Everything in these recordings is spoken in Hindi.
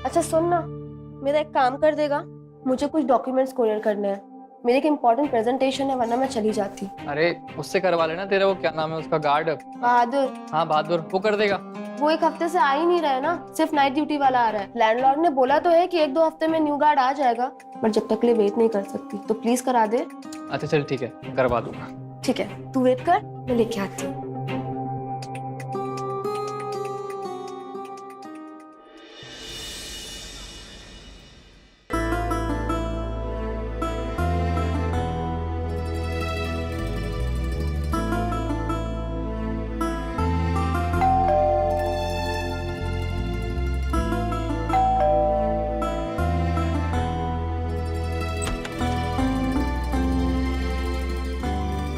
अच्छा सुन ना, मेरा एक काम कर देगा, मुझे कुछ डॉक्यूमेंट्स कोरियर करने हैं। मेरी एक इम्पोर्टेंट प्रेजेंटेशन है, वरना मैं चली जाती। अरे उससे करवा लेना, तेरा वो क्या नाम है उसका, गार्ड। बहादुर। हाँ बहादुर, वो कर देगा। वो एक हफ्ते से आ ही नहीं रहे ना, सिर्फ नाइट ड्यूटी वाला आ रहा है। लैंडलॉर्ड ने बोला तो है कि 1-2 हफ्ते में न्यू गार्ड आ जाएगा, बट जब तक के लिए वेट नहीं कर सकती, तो प्लीज करा दे। अच्छा चल ठीक है, करवा दूंगा। ठीक है, तू वेट कर, मैं लेके आती हूँ।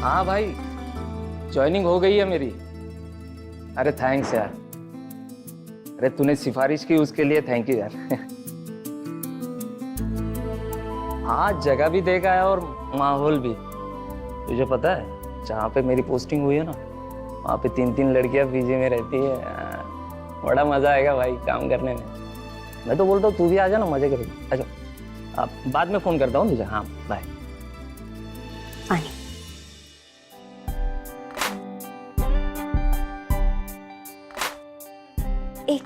हाँ भाई, ज्वाइनिंग हो गई है मेरी। अरे थैंक्स यार। अरे तूने सिफारिश की उसके लिए थैंक यू यार। हाँ, जगह भी देखा है और माहौल भी। तुझे पता है जहाँ पे मेरी पोस्टिंग हुई है ना, वहाँ पे 3-3 लड़कियां पीजी में रहती है। बड़ा मजा आएगा भाई काम करने में। मैं तो बोलता हूँ तू भी आ जा ना, मजे करेगी। अच्छा, अब बाद में फोन करता हूँ तुझे। हाँ बाय। एक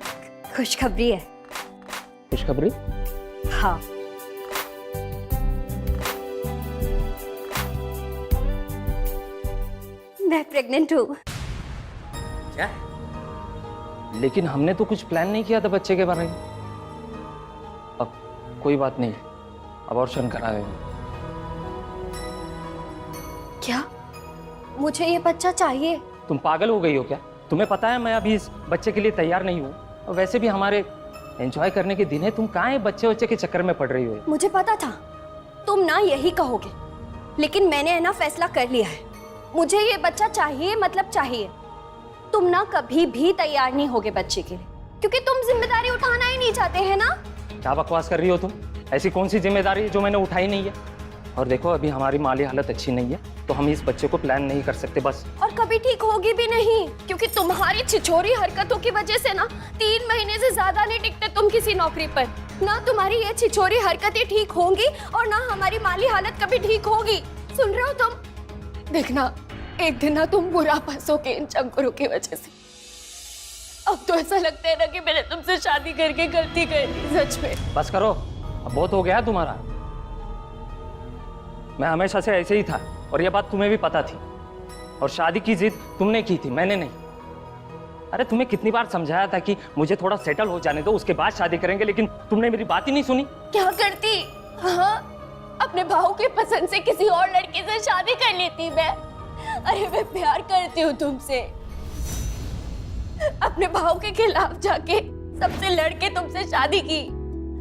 खुशखबरी है। खुशखबरी? हाँ, मैं प्रेग्नेंट हूँ। क्या? लेकिन हमने तो कुछ प्लान नहीं किया था बच्चे के बारे में। अब कोई बात नहीं, अबॉर्शन करा है। क्या? मुझे ये बच्चा चाहिए। तुम पागल हो गई हो क्या? तुम्हें पता है मैं अभी इस बच्चे के लिए तैयार नहीं हूँ, और वैसे भी हमारे एंजॉय करने के दिन है। तुम कहाँ है बच्चे के चक्कर में पड़ रही हो? मुझे पता था तुम ना यही कहोगे, लेकिन मैंने है ना फैसला कर लिया है। मुझे ये बच्चा चाहिए, मतलब चाहिए। तुम ना कभी भी तैयार नहीं होगे बच्चे के लिए, क्योंकि तुम जिम्मेदारी उठाना ही नहीं चाहते हैं ना। क्या बकवास कर रही हो तुम? ऐसी कौन सी जिम्मेदारी है जो मैंने उठाई नहीं है? और देखो अभी हमारी माली हालत अच्छी नहीं है, तो हम इस बच्चे को प्लान नहीं कर सकते बस। और कभी ठीक होगी भी नहीं, क्योंकि तुम्हारी छिछोरी हरकतों की वजह से ना 3 महीने से ज्यादा नहीं टिकते तुम किसी नौकरी पर। ना तुम्हारी ये छिछोरी हरकतें ठीक होंगी और ना हमारी माली हालत कभी ठीक होगी। सुन रहे हो तुम? देखना एक दिन ना तुम बुरा फंसोगे इन चंकुरों की वजह से। अब तो ऐसा लगता है ना कि मैंने तुमसे शादी करके गलती कर दी, सच में। बस करो, अब बहुत हो गया तुम्हारा। मैं हमेशा से ऐसे ही था, और ये बात तुम्हें भी पता थी। और शादी की जिद तुमने की थी, मैंने नहीं। अरे तुम्हें कितनी बार समझाया था कि मुझे थोड़ा सेटल हो जाने दो, उसके बाद शादी करेंगे, लेकिन तुमने मेरी बात ही नहीं सुनी। क्या करती? हाँ, अपने भाव की पसंद से किसी और लड़के से शादी कर लेती मैं। अरे मैं प्यार करती हूँ तुमसे। अपने भाव के खिलाफ जाके सबसे लड़के तुमसे शादी की,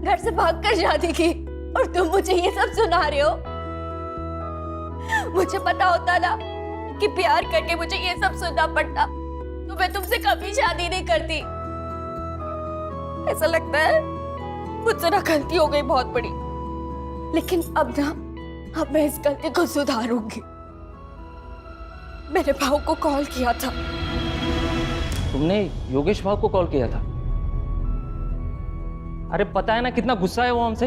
घर से भागकर शादी की, और तुम मुझे ये सब सुना रहे हो। मुझे पता होता ना कि प्यार करके मुझे ये सब सुनना पड़ता, तो मैं तुमसे कभी शादी नहीं करती। ऐसा लगता है मुझसे ना गलती हो गई बहुत बड़ी, लेकिन अब मैं इस गलती को सुधारूंगी। मैंने भाव को कॉल किया था। तुमने योगेश भाव को कॉल किया था? अरे पता है ना कितना गुस्सा है वो हमसे।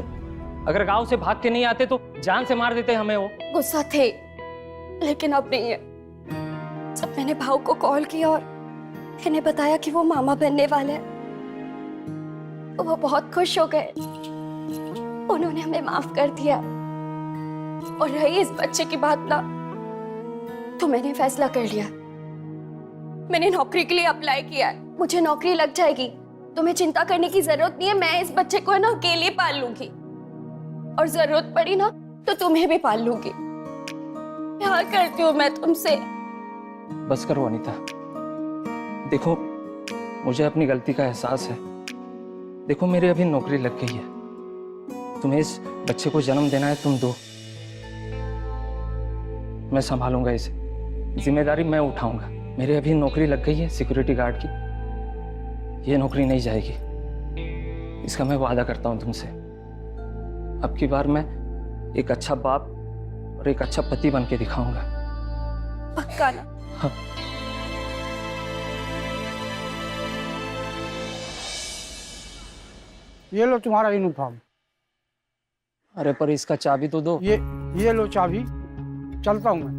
अगर गांव से भाग के नहीं आते तो जान से मार देते हमें वो। गुस्सा थे, लेकिन अब नहीं है। जब मैंने भाव को कॉल किया और इन्हें बताया कि वो मामा बनने वाले हैं, तो वो बहुत खुश हो गए। उन्होंने हमें माफ कर दिया। और रही इस बच्चे की बात ना, तो मैंने फैसला कर लिया। मैंने नौकरी के लिए अप्लाई किया है। मुझे नौकरी लग जाएगी, तुम्हें चिंता करने की जरूरत नहीं है। मैं इस बच्चे को है ना अकेले पाल लूंगी, और जरूरत पड़ी ना तो तुम्हें भी पाल लूंगी। प्यार करती हूँ मैं तुमसे। बस करो अनीता, देखो मुझे अपनी गलती का एहसास है। देखो मेरी अभी नौकरी लग गई है, तुम्हें इस बच्चे को जन्म देना है, तुम दो, मैं संभालूंगा इसे। जिम्मेदारी मैं उठाऊंगा। मेरी अभी नौकरी लग गई है सिक्योरिटी गार्ड की, ये नौकरी नहीं जाएगी, इसका मैं वादा करता हूं तुमसे। अब की बार मैं एक अच्छा बाप और एक अच्छा पति बन के दिखाऊंगा। पक्का ना? हाँ। ये लो तुम्हारा यूनिफॉर्म। अरे पर इसका चाबी तो दो। ये लो चाबी, चलता हूँ मैं।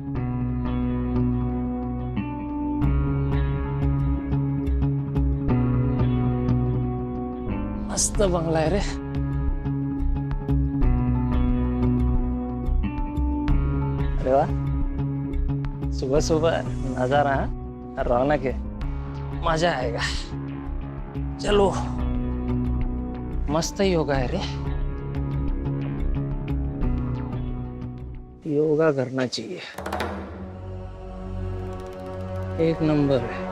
मस्त बंगला है रे। अरे वाह, सुबह सुबह नजारा है, रौनक है, मजा आएगा। चलो, मस्त योगा है रे। योगा करना चाहिए, एक नंबर है।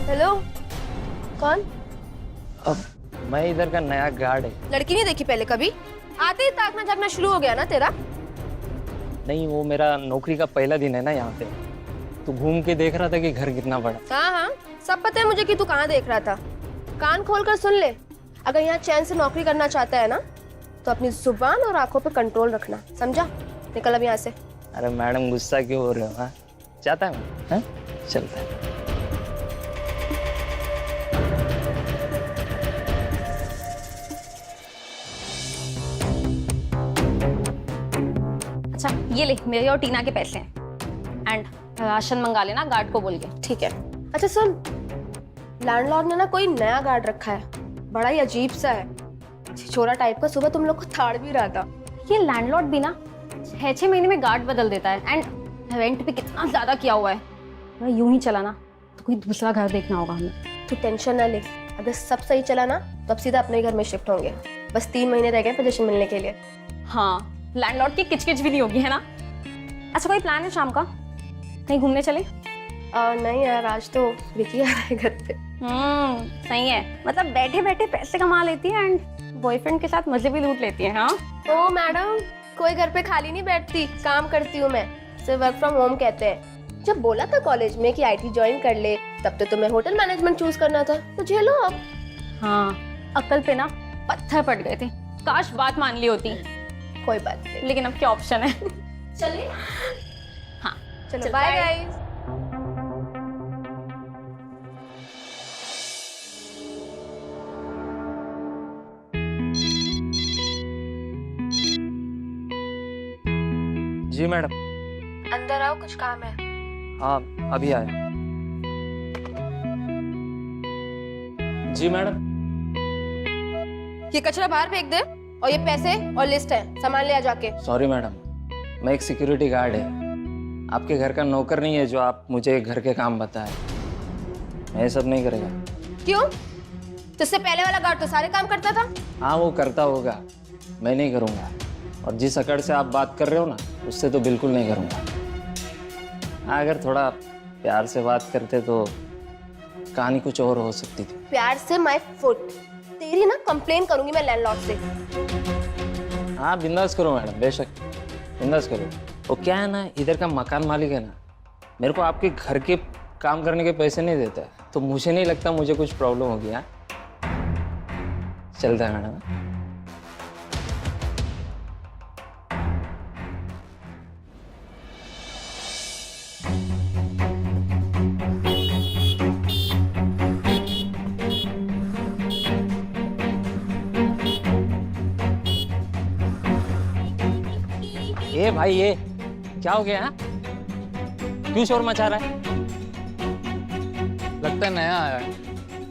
हेलो, कौन? अब मैं इधर का नया गार्ड है। लड़की नहीं देखी पहले कभी? आते ही ताकना झाकना शुरू हो गया ना तेरा? नहीं, वो मेरा नौकरी का पहला दिन है ना यहाँ पे, तो घूम के देख रहा था कि घर कितना बड़ा। हाँ हाँ, सब पता है मुझे कि तू कहाँ देख रहा था। कान खोल कर सुन ले, अगर यहाँ चैन से नौकरी करना चाहता है ना तो अपनी जुबान और आंखों पे कंट्रोल रखना, समझा? निकल अब यहाँ से। अरे मैडम, गुस्सा क्यों हो रहे हो? हाँ, जाता है मैं, हाँ? चलता है। अच्छा, ये ले मेरे और टीना के पैसे हैं एंड राशन मंगा लेना गार्ड को बोल के। ठीक है। अच्छा सुन, लैंडलॉर्ड ने ना कोई नया गार्ड रखा है, बड़ा ही अजीब सा है, छिछोरा टाइप का। सुबह तुम लोग को ताड़ भी रहा था। ये लैंडलॉर्ड भी ना 6-6 महीने में गार्ड बदल देता है एंड रेंट भी कितना ज्यादा किया हुआ है। अगर यूं ही चला ना तो कोई दूसरा घर देखना होगा हमें। तू टेंशन ना ले, अगर सब सही चला ना तो अब सीधा अपने घर में शिफ्ट होंगे। बस 3 महीने रह गए पोजीशन मिलने के लिए। हाँ, लैंडलॉर्ड की किचकिच भी नहीं होगी, है ना? अच्छा, कोई प्लान है शाम का? कहीं घूमने चले? नहीं यार, आज तो विकी आ रहा है घर पे। सही है। मतलब बैठे बैठे पैसे कमा लेती है एंड बॉयफ्रेंड के साथ मजे भी लूट लेती है। हाँ ओ मैडम, कोई घर पे खाली नहीं बैठती, काम करती हूँ मैं। सिर्फ वर्क फ्रॉम होम कहते हैं। जब बोला था कॉलेज में कि आईटी ज्वाइन कर ले, तब तो तुम्हें होटल मैनेजमेंट चूज करना था, तो झेलो अब। हाँ, अक्ल पे ना पत्थर पड़ गए थे, काश बात मान ली होती। कोई बात नहीं, लेकिन अब क्या ऑप्शन है? चलिए। हाँ चलो, बाय गाइस। जी मैडम। अंदर आओ, कुछ काम है। हाँ, अभी आया। जी मैडम। ये कचरा बाहर फेंक दे, और ये पैसे और लिस्ट है, सामान ले आ जाके। सॉरी मैडम, मैं एक सिक्योरिटी गार्ड है, आपके घर का नौकर नहीं है जो आप मुझे घर के काम बताएं। मैं ये सब नहीं करेगा। क्यों? तुझसे पहले वाला गार्ड तो सारे काम करता था। हाँ, वो करता होगा, मैं नहीं करूँगा। और जिस अकड़ से आप बात कर रहे हो ना, उससे तो बिल्कुल नहीं करूँगा। हाँ, अगर थोड़ा प्यार से बात करते तो कहानी कुछ और हो सकती थी। प्यार से माय फुट, तेरी ना कंप्लेन करूंगी मैं लैंडलॉर्ड से। हाँ, बिंदास करो मैडम, बेशक बिंदास करो। वो क्या है ना, इधर का मकान मालिक है ना, मेरे को आपके घर के काम करने के पैसे नहीं देता है, तो मुझे नहीं लगता मुझे कुछ प्रॉब्लम होगी। हाँ, चलता है मैडम। ये भाई, ये क्या हो गया? क्यों शोर मचा रहा है? लगता है नया आया है,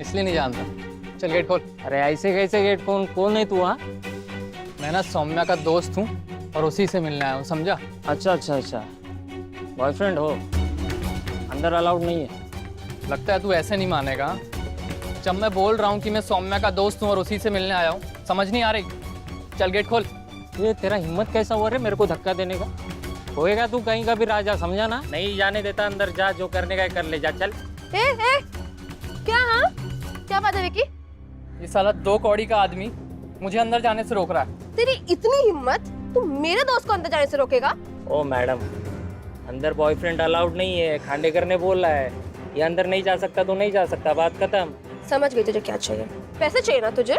इसलिए नहीं जानता। चल गेट खोल। अरे ऐसे कैसे गेट? कौन है तू? हाँ, मैं ना सौम्या का दोस्त हूँ और उसी से मिलने आया हूँ, समझा? अच्छा, बॉयफ्रेंड हो? अंदर अलाउड नहीं है। लगता है तू ऐसे नहीं मानेगा। जब मैं बोल रहा हूँ कि मैं सौम्या का दोस्त हूँ और उसी से मिलने आया हूँ, समझ नहीं आ रही? चल गेट खोल। ये तेरा हिम्मत कैसा हुआ रे मेरे को धक्का देने का? होएगा तू कहीं का भी राजा, समझा ना? नहीं जाने देता अंदर, जा जो करने का है कर ले, जा चल। ए, क्या? हाँ, क्या बात है विकी? ये साला 2 कौड़ी का आदमी मुझे अंदर जाने से रोक रहा है। तेरी इतनी हिम्मत, तू मेरे दोस्त को अंदर जाने से रोकेगा? ओ मैडम, अंदर बॉयफ्रेंड अलाउड नहीं है, खांडेकर ने बोला है। ये अंदर नहीं जा सकता तो नहीं जा सकता, बात खत्म। समझ गई तुझे क्या चाहिए। पैसे चाहिए ना तुझे?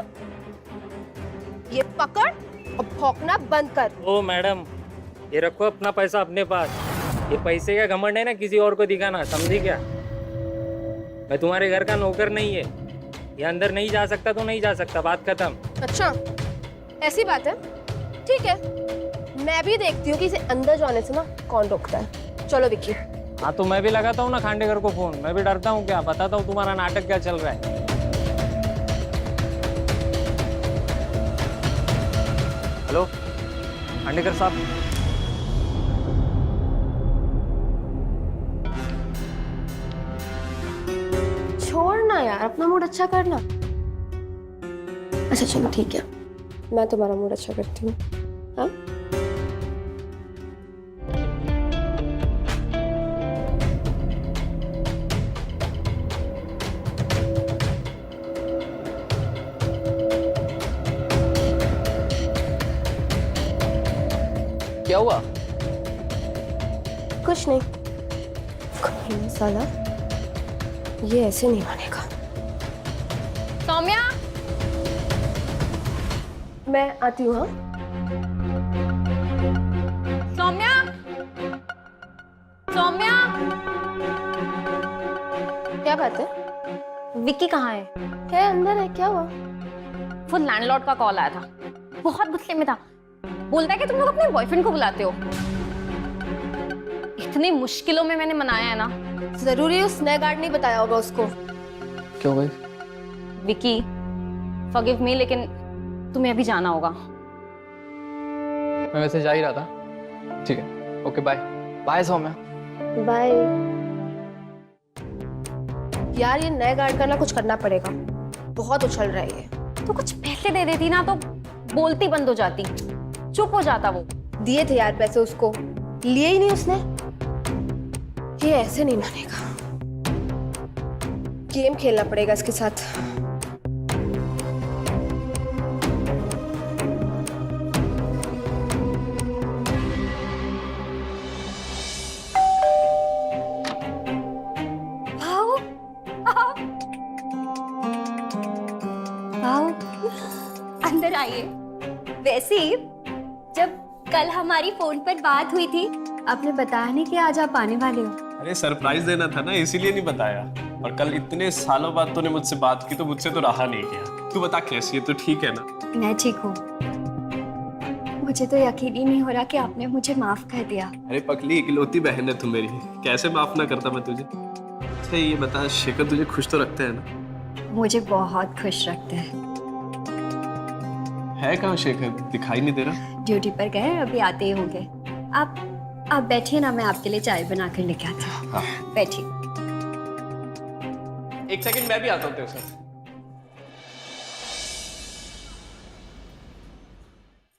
ये पकड़ और भौंकना बंद कर। ओ मैडम, ये रखो अपना पैसा अपने पास। ये पैसे का घमंड है ना किसी और को दिखाना, समझी क्या? मैं तुम्हारे घर का नौकर नहीं है। ये अंदर नहीं जा सकता तो नहीं जा सकता, बात खत्म। अच्छा, ऐसी बात है, ठीक है, मैं भी देखती हूँ कि इसे अंदर जाने से ना कौन रोकता है। चलो विक्की। हाँ तो मैं भी लगाता हूँ ना खांडेकर को फोन, मैं भी डरता हूँ क्या, बताता हूँ तुम्हारा नाटक क्या चल रहा है। हेलो खांडेकर साहब, छोड़ना यार, अपना मूड अच्छा करना। अच्छा चलो ठीक है, मैं तुम्हारा मूड अच्छा करती हूँ। हाँ क्या हुआ? कुछ नहीं, कमीना साला, ये ऐसे नहीं मानेगा। सौम्या, मैं आती हूँ। हाँ सौम्या, सौम्या। क्या बात है? विक्की कहाँ है? अंदर है, क्या हुआ? वो लैंडलॉर्ड का कॉल आया था, बहुत गुस्से में था। बोलता है कि तुम लोग अपने बॉयफ्रेंड को बुलाते हो। इतनी मुश्किलों में मैंने मनाया है ना। जरूरी उस नए गार्ड नहीं बताया होगा उसको। क्यों भाई? विक्की, फॉरगिव मी, लेकिन तुम्हें अभी जाना होगा। मैं वैसे जा ही रहा था। ठीक है, okay bye. Bye Soumya. Bye. यार ये नए गार्ड का ना कुछ करना पड़ेगा, बहुत उछल रहा है ये। तो कुछ पैसे दे देती ना तो बोलती बंद हो जाती, चुप हो जाता वो। दिए थे यार पैसे उसको, लिए ही नहीं उसने। ये ऐसे नहीं मानेगा, गेम खेलना पड़ेगा इसके साथ। भाऊ, भाऊ, अंदर आइए। वैसे जब कल हमारी फोन पर बात हुई थी, आपने बताया नहीं कि आज आप आने वाले हो। अरे सरप्राइज देना था ना, इसीलिए नहीं बताया। और कल इतने सालों बाद तूने मुझसे बात की तो मुझसे तो रहा नहीं गया। तू बता कैसी है, तू ठीक है ना? मैं ठीक हूँ। मुझे तो यकीन ही नहीं हो रहा कि आपने मुझे माफ कर दिया। अरे पगली, इकलौती बहन है तू मेरी, कैसे माफ ना करता मैं तुझे। अच्छा ये बता, शेखर तुझे खुश तो रखते हैं ना? मुझे बहुत खुश रखते हैं। है कहाँ शेखर, दिखाई नहीं दे रहा? ड्यूटी पर गए, अभी आते ही होंगे। आप बैठिए ना, मैं आपके लिए चाय बना कर लेके आती हूँ। हाँ। बैठिए। एक सेकंड, मैं भी आता हूँ तेरे साथ।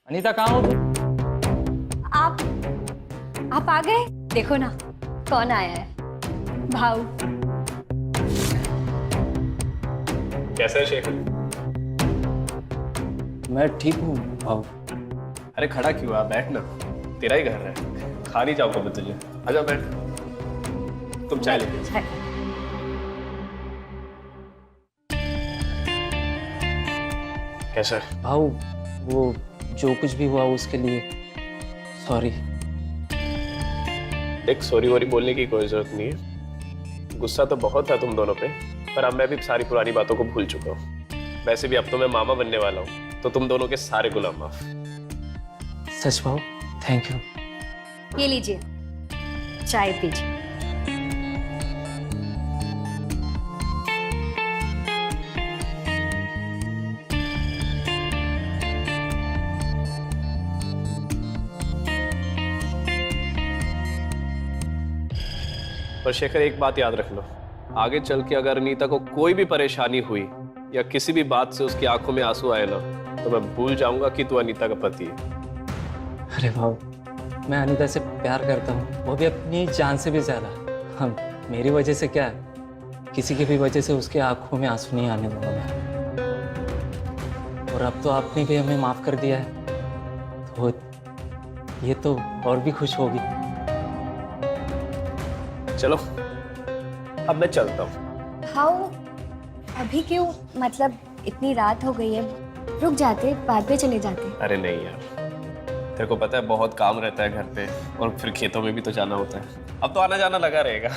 अनीता कहाँ हो तुम? आप आ गए? देखो ना कौन आया है। भाऊ। कैसा है शेखर? मैं ठीक हूँ भाव। अरे खड़ा क्यों, आ बैठ ना, तेरा ही घर है। खा नहीं जाऊंगा मैं तुझे, आजा बैठ। तुम चाय लेके चाय। कैसा है? भाव वो जो कुछ भी हुआ उसके लिए सॉरी। देख, सॉरी वॉरी बोलने की कोई जरूरत नहीं है। गुस्सा तो बहुत था तुम दोनों पे, पर अब मैं भी सारी पुरानी बातों को भूल चुका हूँ। वैसे भी अब तो मैं मामा बनने वाला हूँ, तो तुम दोनों के सारे गुनाह माफ। सच भाव, थैंक यू। ये लीजिए, चाय पीजिए। पर शेखर एक बात याद रख लो, आगे चल के अगर अनीता को कोई भी परेशानी हुई या किसी भी बात से उसकी आंखों में आंसू आए ना, तो मैं भूल जाऊंगा कि तू अनीता का पति है। अरे भाव, मैं अनीता से प्यार करता हूँ, वो भी अपनी जान से भी ज्यादा। हम मेरी वजह से क्या है, किसी की भी वजह से उसके आंखों में आंसू नहीं आने दूंगा मैं। और अब तो आपने भी हमें माफ कर दिया है, तो ये तो और भी खुश होगी। चलो अब मैं चलता हूँ। भाव अभी क्यों, मतलब इतनी रात हो गई है, रुक जाते, बाद में चले जाते। अरे नहीं यार, तेरे को पता है बहुत काम रहता है घर पे, और फिर खेतों में भी तो जाना होता है। अब तो आना जाना लगा रहेगा।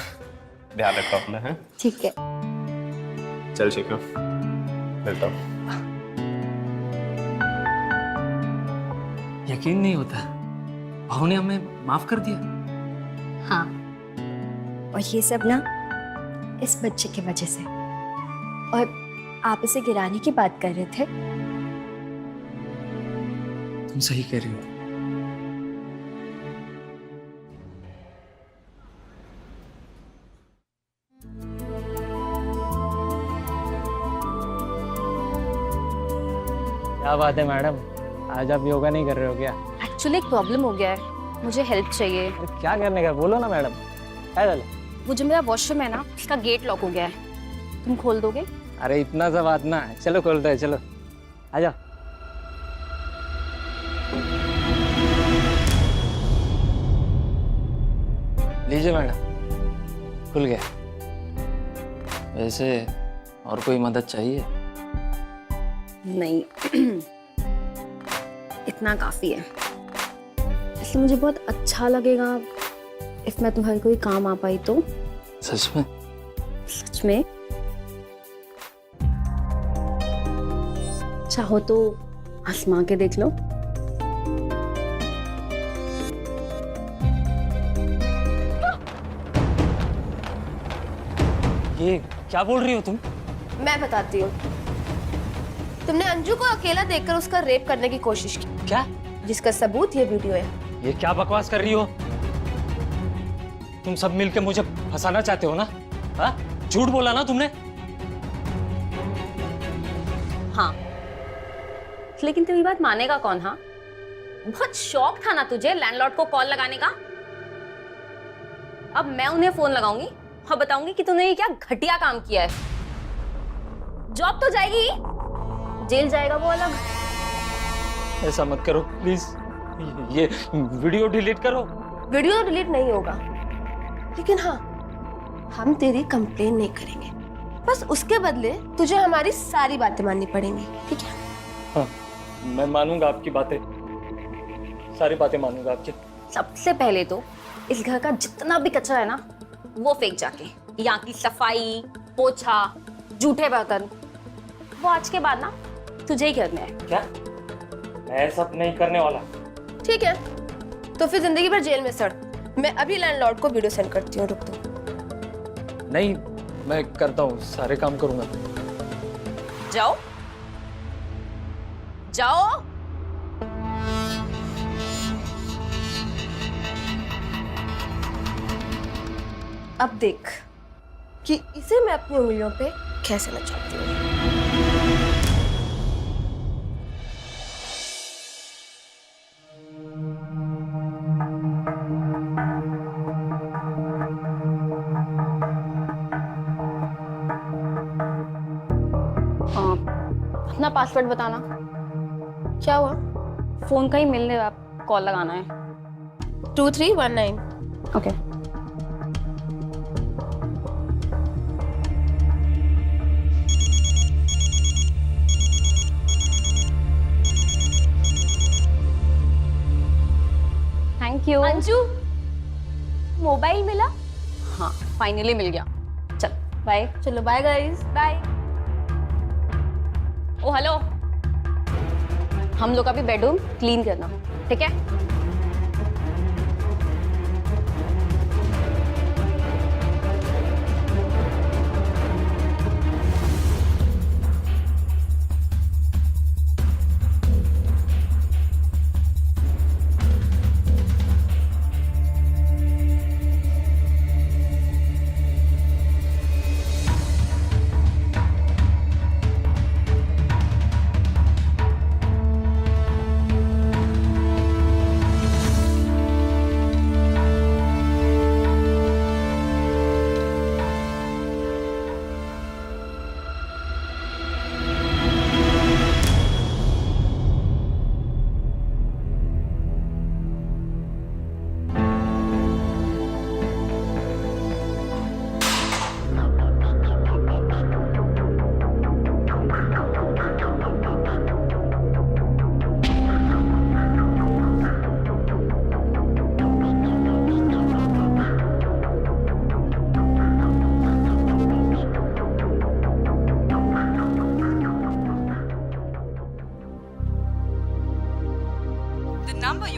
ध्यान रखो अपना, है? ठीक है। चल शिखा, मिलता हूँ। यकीन नहीं होता, भाव ने हमें माफ कर दिया। हाँ, और ये सब ना इस बच्चे की वजह से। और आप इसे गिराने की बात कर रहे थे। तुम सही कह रही हो। क्या बात है मैडम, आज आप योगा नहीं कर रहे हो क्या? एक्चुअली एक प्रॉब्लम हो गया है, मुझे हेल्प चाहिए। अरे क्या करने का, बोलो ना मैडम। क्या चलो? वो जो मेरा वॉशरूम है ना, उसका गेट लॉक हो गया है, तुम खोल दोगे? अरे इतना सा बात ना है, चलो खोलते हैं, चलो आ जाओ। लीजिए मैडम, खुल गया। वैसे और कोई मदद चाहिए? नहीं इतना काफी है। इसलिए मुझे बहुत अच्छा लगेगा इफ मैं तुम्हारे कोई काम आ पाई तो। सच में? सच में। चाहो तो आसमां के देख लो। ये क्या बोल रही हो तुम? मैं बताती हूँ। तुमने अंजू को अकेला देखकर उसका रेप करने की कोशिश की, क्या? जिसका सबूत ये वीडियो है। ये क्या बकवास कर रही हो? तुम सब मिलके मुझे फंसाना चाहते हो ना? हाँ? झूठ बोला ना तुमने? हाँ, लेकिन तू ये बात मानेगा कौन? हाँ, बहुत शौक था ना तुझे लैंडलॉर्ड को कॉल लगाने का। अब मैं उन्हें फोन लगाऊंगी और बताऊंगी कि तूने ये क्या घटिया काम किया है। जॉब तो जाएगी, जेल जाएगा वो अलग। ऐसा मत करो प्लीज, ये वीडियो डिलीट करो। वीडियो तो डिलीट नहीं होगा, लेकिन हाँ, हम तेरी कंप्लेन नहीं करेंगे। बस उसके बदले तुझे हमारी सारी बातें माननी पड़ेंगी, ठीक है? हाँ, मैं मानूंगा आपकी बातें, सारी बातें मानूंगा आपकी। सबसे पहले तो इस घर का जितना भी कचरा है ना, वो फेंक जाके। यहाँ की सफाई, पोछा, जूठे बर्तन, वो आज के बाद ना तुझे ही करने हैं। क्या? मैं सब नहीं करने वाला। ठीक है, तो फिर जिंदगी भर जेल में सड़। मैं अभी लैंडलॉर्ड को वीडियो सेंड करती हूँ, रुक दो। नहीं, मैं करता हूँ, सारे काम करूंगा। जाओ जाओ। अब देख कि इसे मैं अपनी उंगलियों पे कैसे नचाती हूँ। अपना पासवर्ड बताना। क्या हुआ? फोन का ही मिलने आप कॉल लगाना है। 2319। Okay. Thank you. Anju, mobile मिला? हाँ, फाइनली मिल गया। चल बाय। चलो बाय गाइस, बाय। ओ हेलो, हम लोग का भी बेडरूम क्लीन करना, ठीक है?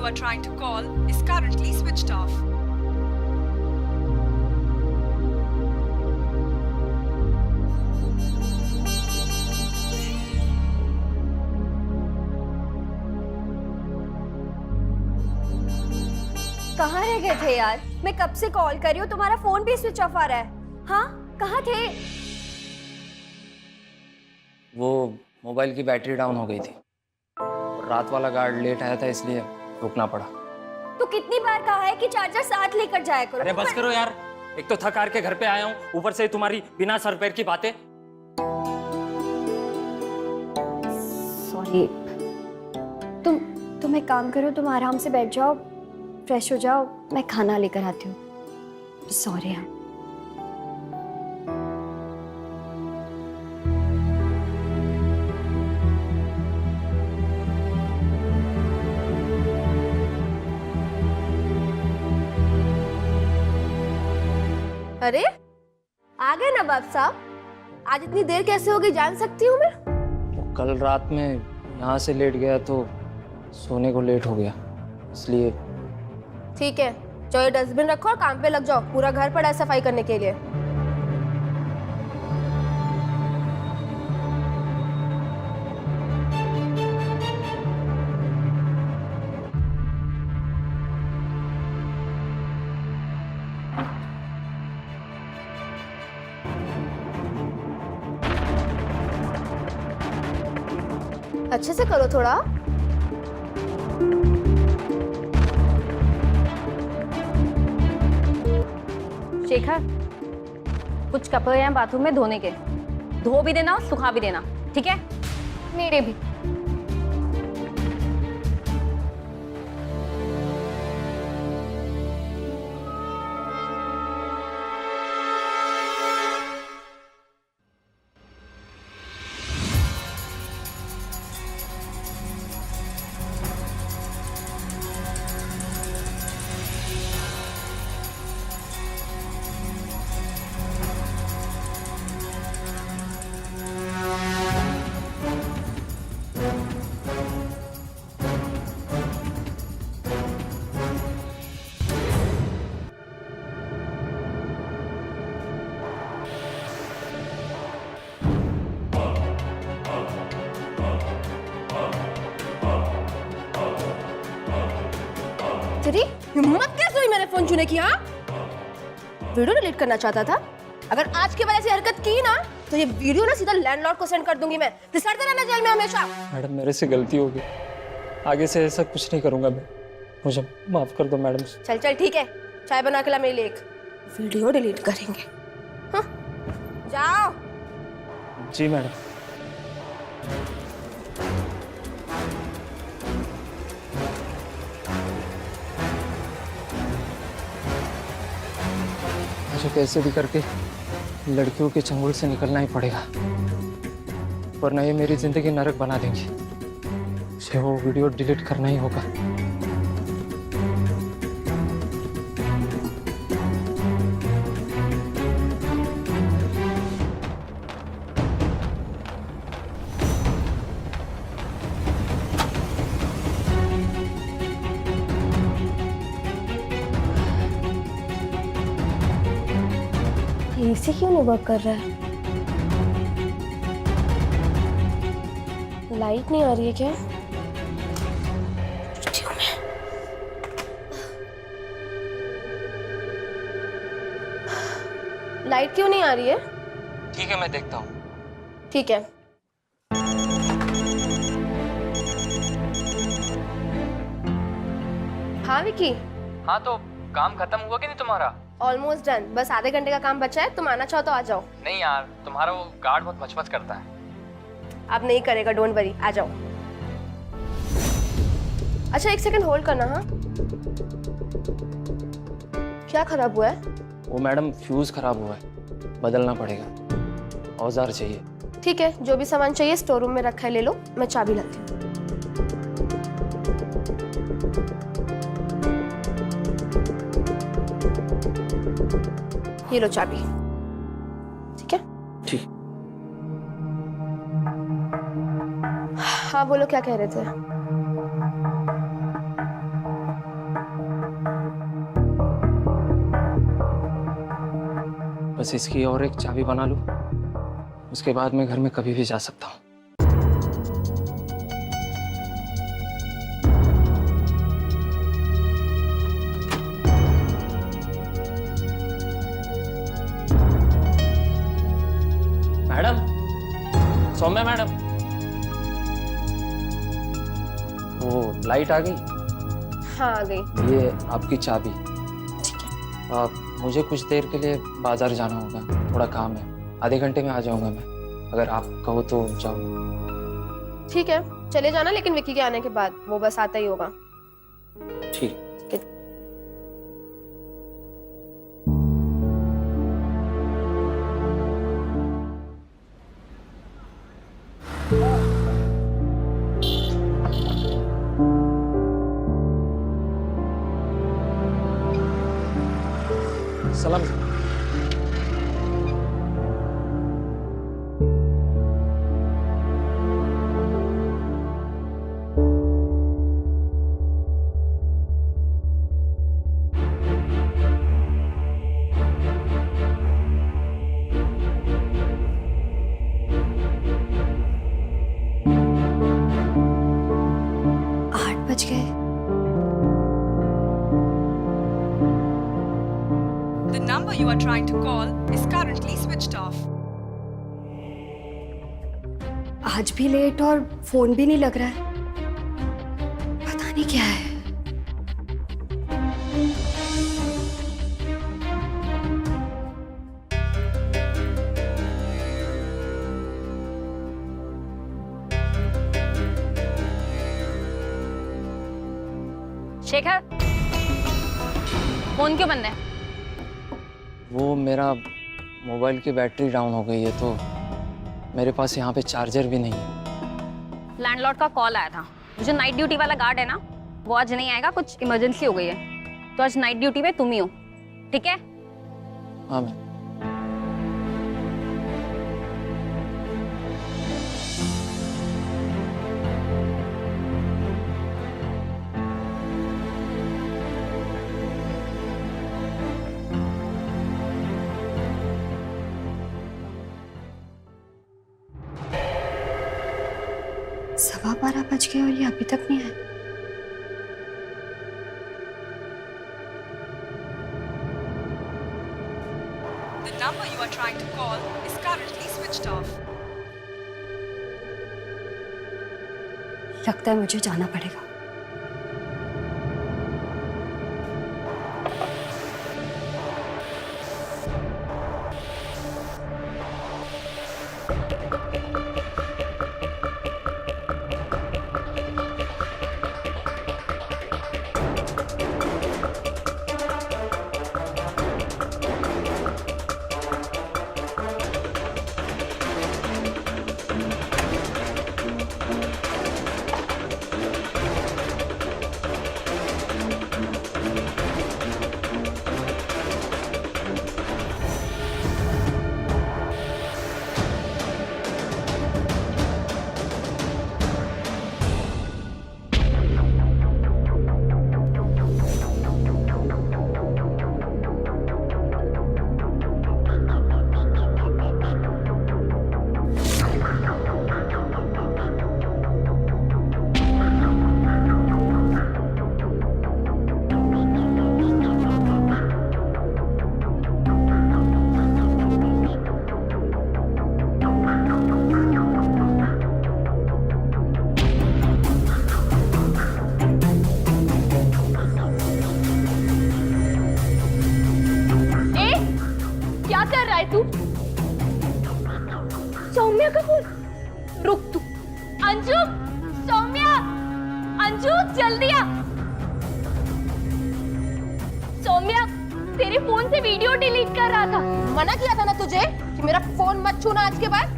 you are trying to call is currently switched off. कहाँ रह गए थे यार? मैं कब से कॉल कर रही हूँ, तुम्हारा फोन भी स्विच ऑफ आ रहा है। हाँ, कहाँ थे? वो मोबाइल की बैटरी डाउन हो गई थी और रात वाला गार्ड लेट आया था, इसलिए रुकना पड़ा। तो कितनी बार कहा है कि चार्जर साथ लेकर जाया करो। अरे बस करो यार, एक तो थक हार के घर पे आया हूँ, ऊपर से तुम्हारी बिना सर पैर की बातें। सॉरी। तुम एक काम करो, तुम आराम से बैठ जाओ, फ्रेश हो जाओ, मैं खाना लेकर आती हूँ। सॉरी यार। अरे आ गए नवाब साहब, आज इतनी देर कैसे हो गई जान सकती हूँ मैं? वो कल रात में यहाँ से लेट गया तो सोने को लेट हो गया, इसलिए। ठीक है, जो ये डस्टबिन रखो और काम पे लग जाओ, पूरा घर पड़ा है सफाई करने के लिए। अच्छे से करो थोड़ा। शेखर, कुछ कपड़े हैं बाथरूम में धोने के, धो भी देना और सुखा भी देना, ठीक है? मेरे भी। तेरी हिम्मत कैसे हुई मेरे फोन छूने की? हाँ, वीडियो डिलीट करना चाहता था। अगर आज के बाद ऐसी हरकत की ना तो ये वीडियो ना सीधा लैंडलॉर्ड को सेंड कर दूंगी मैं। फिसलते रहना जेल में हमेशा। मैडम, मेरे से गलती हो गई, आगे से ऐसा कुछ नहीं करूंगा मैं, मुझे माफ कर दो मैडम। चल चल ठीक है, चाय बना के ला मेरे लिए एक। वीडियो डिलीट करेंगे। हाँ, जाओ। जी मैडम। मुझे कैसे भी करके लड़कियों के चंगुल से निकलना ही पड़ेगा, वरना ये मेरी जिंदगी नरक बना देंगी। मुझे वो वीडियो डिलीट करना ही होगा। एसी क्यों नहीं वर्क कर रहा है? लाइट नहीं आ रही है क्या? लाइट क्यों नहीं आ रही है? ठीक है, मैं देखता हूँ। ठीक है। हाँ विकी। हाँ, तो काम खत्म हुआ कि नहीं तुम्हारा? ऑलमोस्ट डन, बस आधे घंटे का काम बचा है। तुम आना चाहो तो आ जाओ। नहीं यार, तुम्हारा वो गार्ड बहुत मचमच करता है। अब नहीं करेगा, डोंट वरी, आ जाओ। अच्छा एक सेकंड होल्ड करना। हाँ, क्या खराब हुआ है? वो मैडम फ्यूज खराब हुआ है, बदलना पड़ेगा, औजार चाहिए। ठीक है, जो भी सामान चाहिए स्टोर रूम में रखा है, ले लो, मैं चाबी लाती हूँ। ये लो चाबी। ठीक है? ठीक। हाँ बोलो, क्या कह रहे थे? बस इसकी और एक चाबी बना लूं, उसके बाद मैं घर में कभी भी जा सकता हूँ। मैडम, सौम्या मैडम, वो लाइट आ गई? हाँ आ गई। ये आपकी चाबी। मुझे कुछ देर के लिए बाजार जाना होगा, थोड़ा काम है। आधे घंटे में आ जाऊंगा मैं, अगर आप कहो तो जाओ। ठीक है चले जाना, लेकिन विक्की के आने के बाद, वो बस आता ही होगा। ठीक। सलाम। बज गए। The number you are trying to call is currently switched off. आज भी लेट और फोन भी नहीं लग रहा है, पता नहीं क्या है। शेखर, फोन क्यों बंद है? वो मेरा मोबाइल की बैटरी डाउन हो गई है, तो मेरे पास यहाँ पे चार्जर भी नहीं है। लैंडलॉर्ड का कॉल आया था। जो नाइट ड्यूटी वाला गार्ड है ना, वो आज नहीं आएगा, कुछ इमरजेंसी हो गई है, तो आज नाइट ड्यूटी पे तुम ही हो, ठीक है? हाँ मैम। सवा 12 बज गए और ये अभी तक नहीं आए। The number you are trying to call is currently switched off. लगता है मुझे जाना पड़ेगा। सौम्या का फोन। रुक तू। अंजू, सौम्या, अंजू जल्दी आ। सौम्या तेरे फोन से वीडियो डिलीट कर रहा था। मना किया था ना तुझे कि मेरा फोन मत छूना आज के बाद।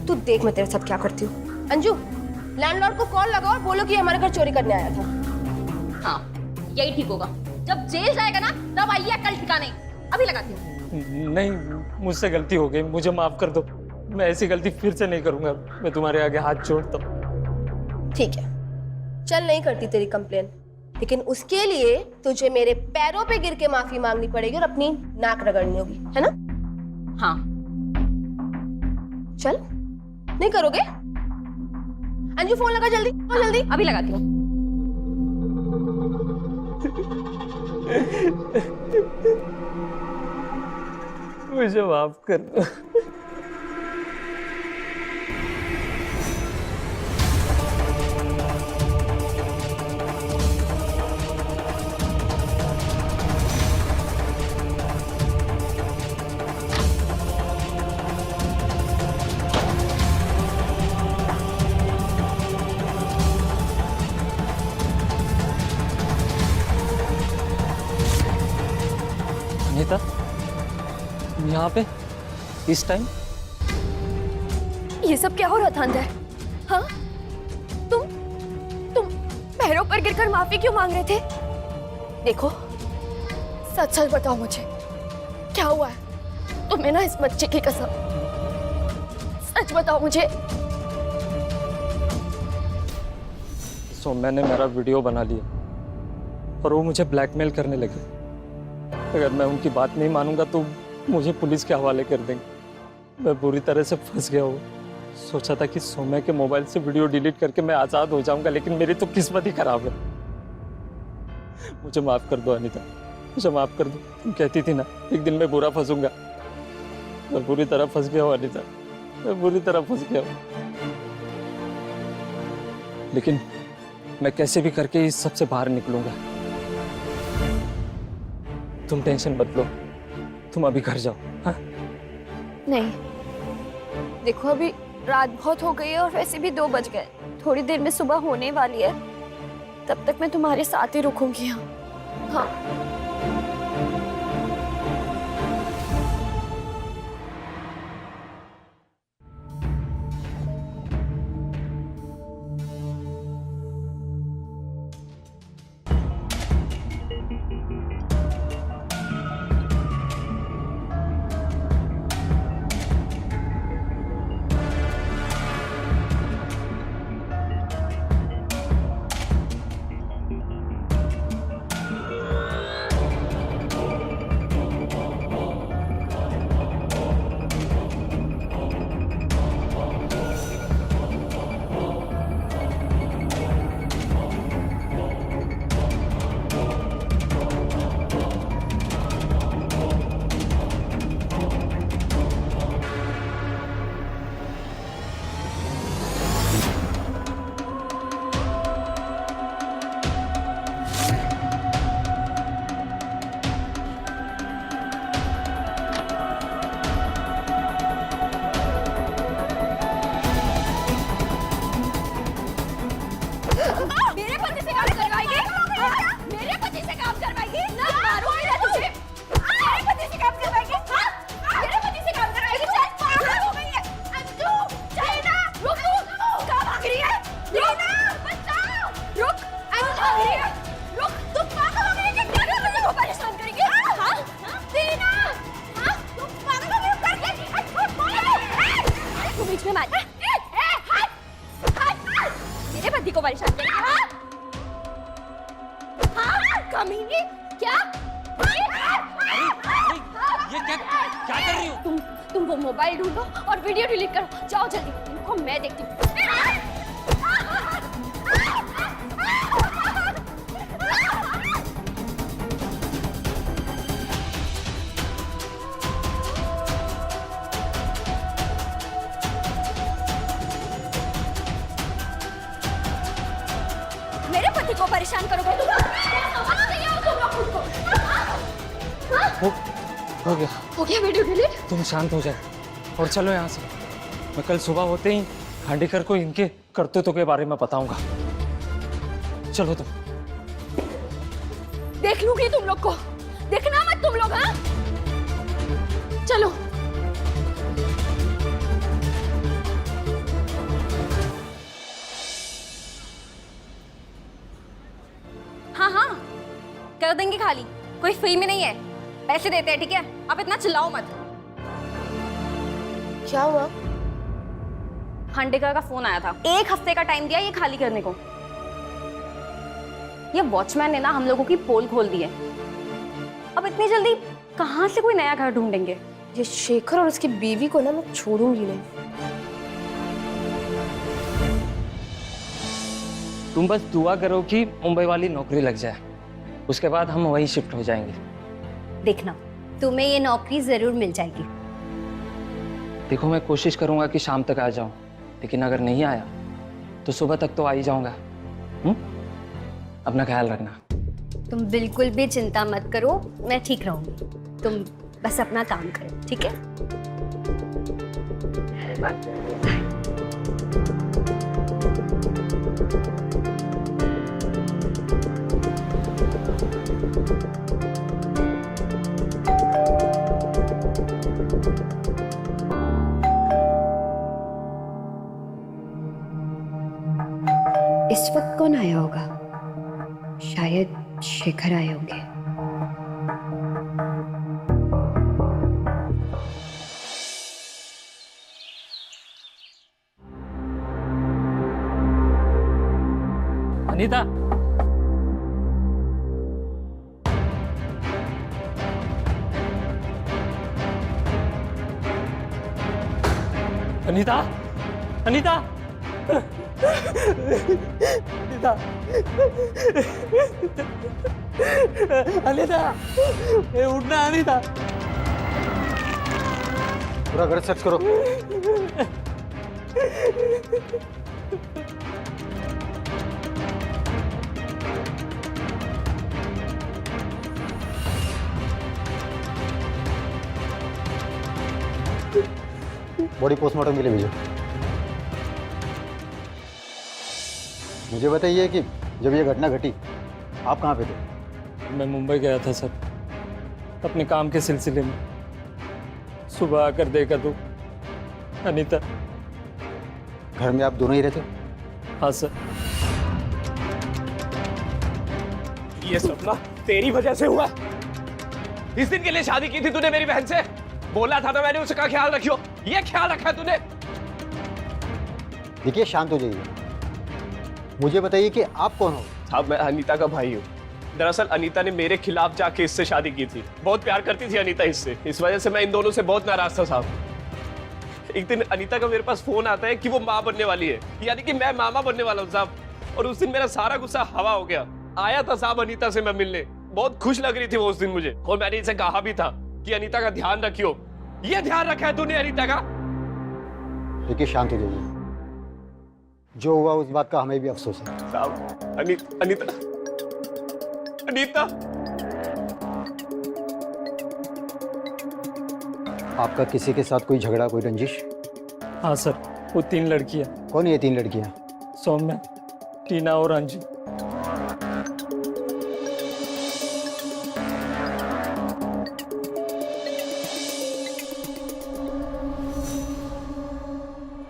तू देख मैं तेरे साथ क्या करती हूँ। अंजू, लैंडलॉर्ड को कॉल लगाओ और बोलो कि हमारे घर चोरी करने आया था। हाँ यही ठीक होगा। जब जेल जाएगा ना तब आइए कल ठिकाने। अभी लगाती हूँ। नहीं, मुझसे गलती हो गई, मुझे माफ कर दो। मैं ऐसी गलती फिर से नहीं करूंगा। मैं तुम्हारे आगे हाथ जोड़ता हूँ। ठीक है, चल नहीं करती तेरी कंप्लेन, लेकिन उसके लिए तुझे मेरे पैरों पे गिर के माफी मांगनी पड़ेगी और अपनी नाक रगड़नी होगी, है ना? हाँ। चल, नहीं करोगे? अंजू फोन लगा जल्दी, जल्दी। अभी लगाती हूँ। मुझे माफ कर दो। अनीता, तुम यहाँ पे इस टाइम? ये सब क्या हो रहा था अंदर? हाँ? तुम पैरों पर गिरकर माफी क्यों मांग रहे थे? देखो, सच सच बताओ मुझे, क्या हुआ है? तुम्हें ना इस बच्चे की कसम, सच बताओ मुझे। सौम्या ने मेरा वीडियो बना लिया और वो मुझे ब्लैकमेल करने लगे। अगर मैं उनकी बात नहीं मानूंगा तो मुझे पुलिस के हवाले कर देंगे। मैं बुरी तरह से फंस गया हूँ। सोचा था कि सौम्या के मोबाइल से वीडियो डिलीट करके मैं आज़ाद हो जाऊंगा, लेकिन मेरी तो किस्मत ही खराब है। मुझे माफ कर दो अनीता, मुझे माफ कर दो। तुम कहती थी ना एक दिन मैं बुरा फंसूंगा, मैं बुरी तरह फंस गया हूँ अनीता, मैं बुरी तरह फंस गया हूँ। लेकिन मैं कैसे भी करके इस सबसे बाहर निकलूंगा। तुम टेंशन मत लो, तुम अभी घर जाओ। हाँ? नहीं, देखो अभी रात बहुत हो गई है और वैसे भी 2 बज गए। थोड़ी देर में सुबह होने वाली है, तब तक मैं तुम्हारे साथ ही रुकूंगी। हाँ। मेरे पति से काम करवाएगी? मेरे पति से काम करवाएगी? ना मारूंगी मैं तुझे। मेरे पति से काम करवाएगी? मेरे पति से काम करवाएगी? चल, पागल हो गई है। अंजू, चल ना, रुक तू। कहाँ भाग रही है? रुक, बचाओ। रुक, अंजू भाग रही है। रुक, तुम पागल हो गई है कि मेरे पति को परेशान करेंगी? हाँ? दीना, हाँ? तुम पागल हो गई हो करके? तू बीच में मत। मेरे पति को परेशान करेंगे? हाँ? कमीनी, क्या? ये क्या कर रही हो? तुम वो मोबाइल ढूंढो और वीडियो डिलीट करो। जाओ जल्दी, इनको मैं देखती हूँ। मेरे पति को परेशान करोगे तुम? समझ नहीं आओ तुम लोग खुद को। हो गया। हो गया वीडियो डिलीट? तुम शांत हो जाओ और चलो यहाँ से। मैं कल सुबह होते ही खांडेकर को इनके करतूतों के बारे में बताऊंगा। चलो तुम। देख लूंगी तुम लोग को, देखना मत तुम लोग। हाँ, चलो। हाँ हाँ, कर देंगे खाली, कोई फ्री में नहीं है, पैसे देते हैं, ठीक है? आप इतना चिल्लाओ मत। क्या हुआ? खांडेकर का फोन आया था, 1 हफ्ते का टाइम दिया ये खाली करने को। ये वॉचमैन ने ना हम लोगों की पोल खोल दी है। अब इतनी जल्दी कहाँ से कोई नया घर ढूंढेंगे? ये शेखर और उसकी बीवी को ना मैं छोड़ूंगी नहीं। तुम बस दुआ करो कि मुंबई वाली नौकरी लग जाए, उसके बाद हम वहीं शिफ्ट हो जाएंगे। देखना, तुम्हें ये नौकरी जरूर मिल जाएगी। देखो मैं कोशिश करूंगा कि शाम तक आ जाऊं, लेकिन अगर नहीं आया तो सुबह तक तो आ ही जाऊंगा। अपना ख्याल रखना। तुम बिल्कुल भी चिंता मत करो, मैं ठीक रहूंगी। तुम बस अपना काम करो, ठीक है? इस वक्त कौन आया होगा? शायद शेखर आए होंगे। अनीता, अनीता, अनीता, अनीता, अनीता, ए उठना अनीता। पूरा घर सर्च करो। बॉडी पोस्टमार्टम के लिए भेजो। मुझे बताइए कि जब ये घटना घटी आप कहाँ पे थे? मैं मुंबई गया था सर, अपने काम के सिलसिले में। सुबह आकर देखा तो अनीता। घर में आप दोनों ही रहते? हाँ सर। ये सपना तेरी वजह से हुआ। इस दिन के लिए शादी की थी तूने मेरी बहन से, बोला था ना मैंने उसका ख्याल रखियो, ये ख्याल रखा तूने? देखिए शांत हो जाइए, मुझे बताइए कि आप कौन हो? साहब मैं अनीता का भाई हूँ। दरअसल अनीता ने मेरे खिलाफ जाके इससे शादी की थी। बहुत प्यार करती थी अनीता इससे, इस वजह से मैं इन दोनों से बहुत नाराज था साहब। एक दिन अनीता का मेरे पास फोन आता है कि वो माँ बनने वाली है, यानी कि मैं मामा बनने वाला हूँ साहब। और उस दिन मेरा सारा गुस्सा हवा हो गया। आया था साहब अनीता से मैं मिलने, बहुत खुश लग रही थी वो उस दिन मुझे, और मैंने इसे कहा भी था कि अनीता का ध्यान रखियो। ये ध्यान रखा है तूने अनीता का? देखिए शांत हो जाइए, जो हुआ उस बात का हमें भी अफसोस है। साहब अनीता, अनीता आपका किसी के साथ कोई झगड़ा, कोई रंजिश? हाँ सर, वो 3 लड़कियाँ। कौन है ये 3 लड़कियां? सौम्या, टीना और अंजू।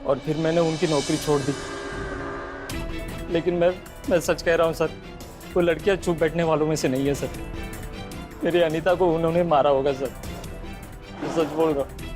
और फिर मैंने उनकी नौकरी छोड़ दी। लेकिन मैं सच कह रहा हूँ सर, वो लड़कियाँ चुप बैठने वालों में से नहीं है सर। मेरी अनीता को उन्होंने मारा होगा सर, मैं सच बोल रहा हूँ।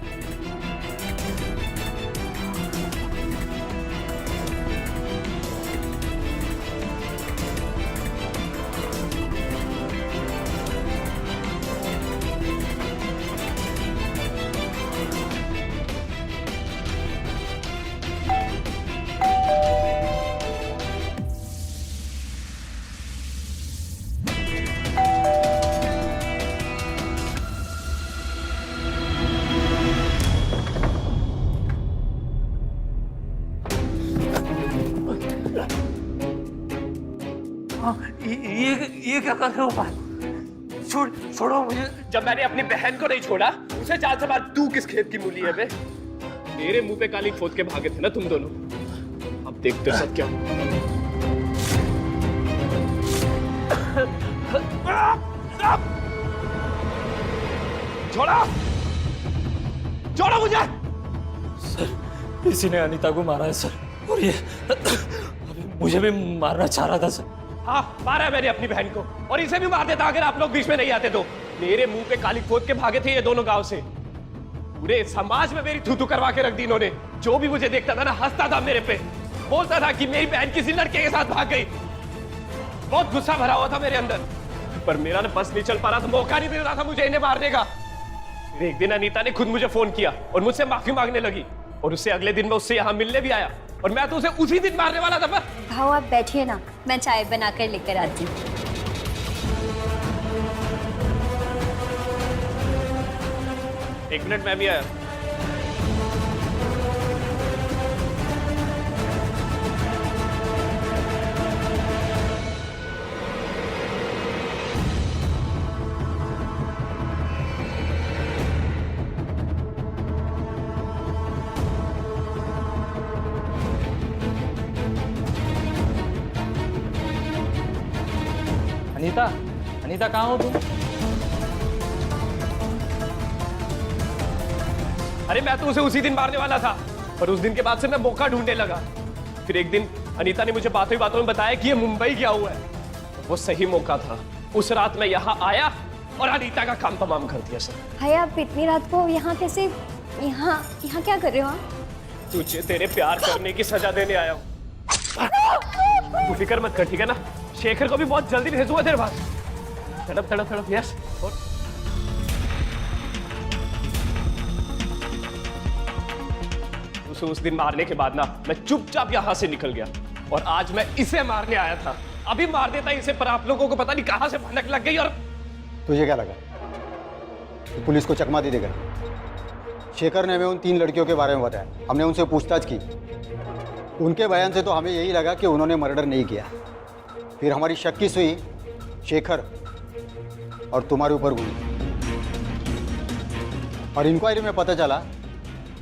ये क्या कर रहे हो भाई? छोड़ो मुझे। जब मैंने अपनी बहन को नहीं छोड़ा, उसे 4 साल बाद तू किस खेत की मूली है बे? मेरे मुंह पे काली खोद के भागे थे ना तुम दोनों। अब देखते हो सब क्या। छोड़ो, छोड़ो मुझे। सर इसी ने अनीता को मारा है सर, और ये मुझे भी मारना चाह रहा था सर। हाँ मारा है मैंने अपनी बहन को, और इसे भी मार देता अगर आप लोग बीच में नहीं आते तो। मेरे मुंह पे काली खोद के भागे थे ये दोनों गांव से। पूरे समाज में मेरी थू करवा के रख दी इन्होंने। जो भी मुझे देखता था ना हंसता था मेरे पे, बोलता था कि मेरी बहन किसी लड़के के साथ भाग गई। बहुत गुस्सा भरा हुआ था मेरे अंदर, पर मेरा ना बस नहीं चल पा रहा था, मौका नहीं दे रहा था मुझे इन्हें मारने का। फिर एक दिन अनीता ने खुद मुझे फोन किया और मुझसे माफी मांगने लगी, और उससे अगले दिन मैं उससे यहाँ मिलने भी आया, और मैं तो उसे उसी दिन मारने वाला था। भाव आप बैठिए ना, मैं चाय बनाकर लेकर आती हूँ। एक मिनट, मैं भी आया। अनीता, अनीता कहाँ हो तुम? अरे मैं तो उसे उसी दिन मारने वाला था, पर उस दिन के बाद से मैं मौका ढूंढने लगा। फिर एक दिन अनीता ने मुझे बातों ही बातों में बताया कि ये मुंबई गया हुआ है। वो सही मौका था। उस रात मैं यहाँ आया और अनीता का काम तमाम कर दिया। सर भाई आप इतनी रात को यहाँ कैसे, यहाँ क्या कर रहे हो आप? तुझे तेरे प्यार करने की सजा देने आया हूँ। तू फिक्र मत कर, ठीक है ना? शेखर को भी बहुत जल्दी भेजूंगा तेरे पास। तड़प तड़प तड़प, यस। उसे उस दिन मारने के बाद ना मैं चुपचाप यहाँ से निकल गया, और आज मैं इसे मारने आया था। अभी मार देता इसे, पर आप लोगों को पता नहीं कहां से भनक लग गई। और तुझे क्या लगा तो पुलिस को चकमा दे देगा? शेखर ने हमें उन 3 लड़कियों के बारे में बताया। हमने उनसे पूछताछ की, उनके बयान से तो हमें यही लगा कि उन्होंने मर्डर नहीं किया। फिर हमारी शक की सुई शेखर और तुम्हारे ऊपर हुई, और इंक्वायरी में पता चला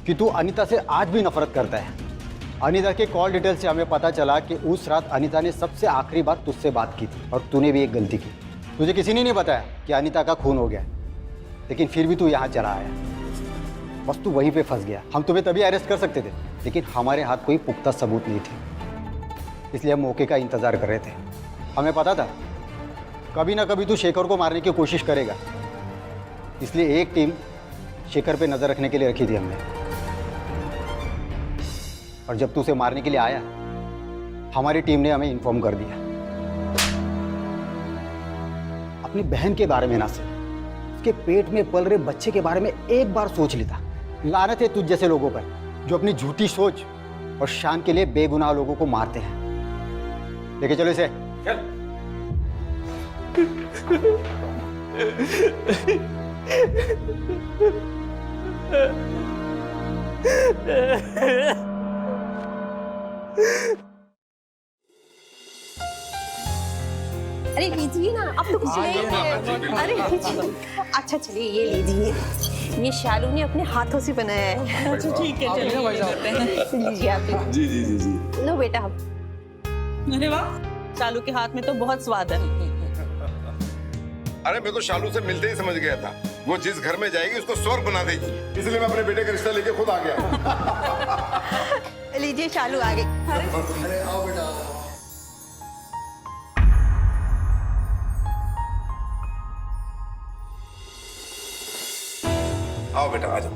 कि तू अनीता से आज भी नफरत करता है। अनीता के कॉल डिटेल से हमें पता चला कि उस रात अनीता ने सबसे आखिरी बार तुझसे बात की थी, और तूने भी एक गलती की। तुझे किसी ने नहीं बताया कि अनीता का खून हो गया, लेकिन फिर भी तू यहाँ चला आया। बस तू वहीं पे फंस गया। हम तुम्हें तभी अरेस्ट कर सकते थे, लेकिन हमारे हाथ कोई पुख्ता सबूत नहीं थे, इसलिए हम मौके का इंतजार कर रहे थे। हमें पता था कभी ना कभी तू शेखर को मारने की कोशिश करेगा, इसलिए एक टीम शेखर पे नजर रखने के लिए रखी थी हमने। और जब तू उसे मारने के लिए आया, हमारी टीम ने हमें इन्फॉर्म कर दिया। अपनी बहन के बारे में ना सिर्फ, उसके पेट में पल रहे बच्चे के बारे में एक बार सोच लेता। लानत है तुझ जैसे लोगों पर, जो अपनी झूठी सोच और शान के लिए बेगुनाह लोगों को मारते हैं। लेके चलो इसे। अरे लीजिए ना, अब तो कुछ नहीं। अरे अच्छा चलिए ये लीजिए, ये शालू ने अपने हाथों से बनाया है। अच्छा ठीक है, चलिए लीजिए आप। जी जी जी जी। लो बेटा। अरे वाह, शालू के हाथ में तो बहुत स्वाद है। अरे मैं तो शालू से मिलते ही समझ गया था, वो जिस घर में जाएगी उसको स्वर्ग बना देगी, इसलिए मैं अपने बेटे का रिश्ता लेके खुद आ गया। लीजिए शालू आ गई। अरे आओ बेटा। आओ बेटा, आ जाओ।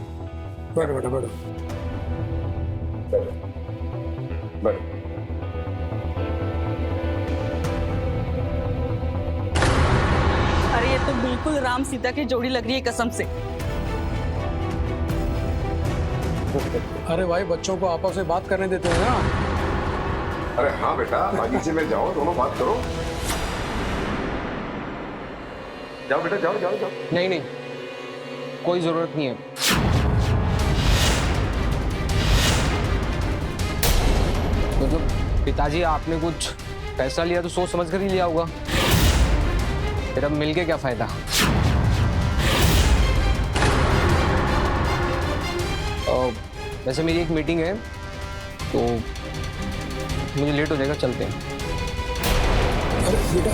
बैठो बेटा, बैठो बैठो। अरे ये तो बिल्कुल राम सीता की जोड़ी लग रही है कसम से। अरे भाई, बच्चों को आपस में बात करने देते हैं ना। अरे हाँ बेटा, बागीचे में जाओ, दोनों बात करो। जाओ बेटा, जाओ जाओ जाओ। नहीं नहीं, कोई जरूरत नहीं है। मतलब पिताजी, आपने कुछ फैसला लिया तो सोच समझ कर ही लिया होगा, फिर अब मिलके क्या फायदा। वैसे मेरी एक मीटिंग है तो मुझे लेट हो जाएगा, चलते हैं। अरे बेटा,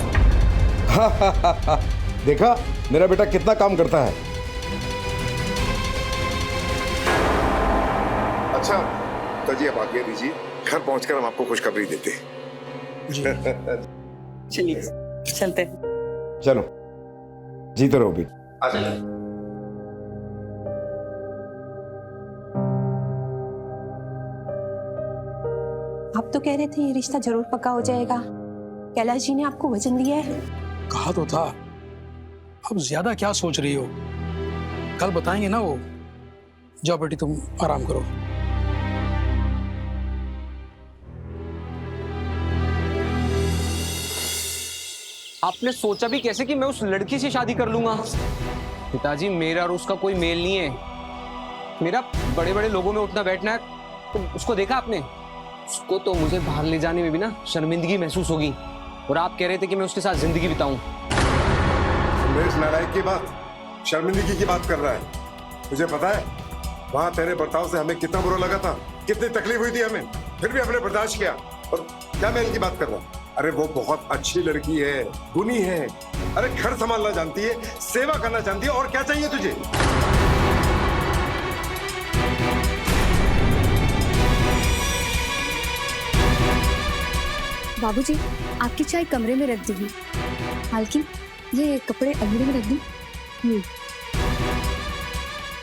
देखा मेरा बेटा कितना काम करता है। अच्छा तजी, आप आज्ञा दीजिए, घर पहुंचकर हम आपको खुशखबरी देते हैं। चलिए चलते हैं। चलो, जीते रहो भी। आप तो कह रहे थे ये रिश्ता जरूर पक्का हो जाएगा, कैलाश जी ने आपको वचन दिया है। कहा तो था, अब ज्यादा क्या सोच रही हो? कल बताएंगे ना वो। जाओ बेटी तुम आराम करो। आपने सोचा भी कैसे कि मैं उस लड़की से शादी कर लूंगा? पिताजी, मेरा और उसका कोई मेल नहीं है। मेरा बड़े बड़े लोगों में उठना बैठना है। तो उसको देखा आपने? उसको तो मुझे बाहर ले जाने में भी ना शर्मिंदगी महसूस होगी। और आप कह रहे थे कि मैं उसके साथ जिंदगी बिताऊं। सुरेश नारायण की बात, शर्मिंदगी की बात कर रहा है। मुझे पता है वहां तेरे बर्ताव से हमें कितना बुरा लगा था, कितनी तकलीफ हुई थी हमें, फिर भी हमने बर्दाश्त किया। और क्या मेल की बात कर रहा है? अरे वो बहुत अच्छी लड़की है, गुनी है, अरे घर संभालना जानती है, सेवा करना जानती है, और क्या चाहिए तुझे? बाबूजी, आपकी चाय कमरे में रख दी। मालकिन, ये कपड़े अलमीरे में रख दी।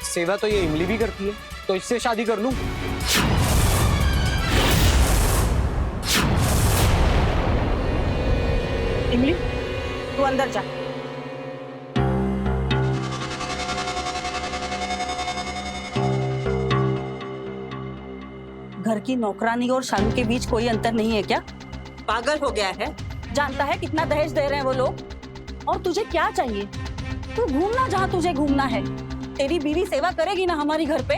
सेवा तो ये इमली भी करती है, तो इससे शादी कर लूं। इमली, तू अंदर जा। घर की नौकरानी और शालू के बीच कोई अंतर नहीं है क्या? पागल हो गया है? जानता है कितना दहेज दे रहे हैं वो लोग? और तुझे क्या चाहिए? तू घूमना जहाँ तुझे घूमना है। तेरी बीवी सेवा करेगी ना हमारी घर पे।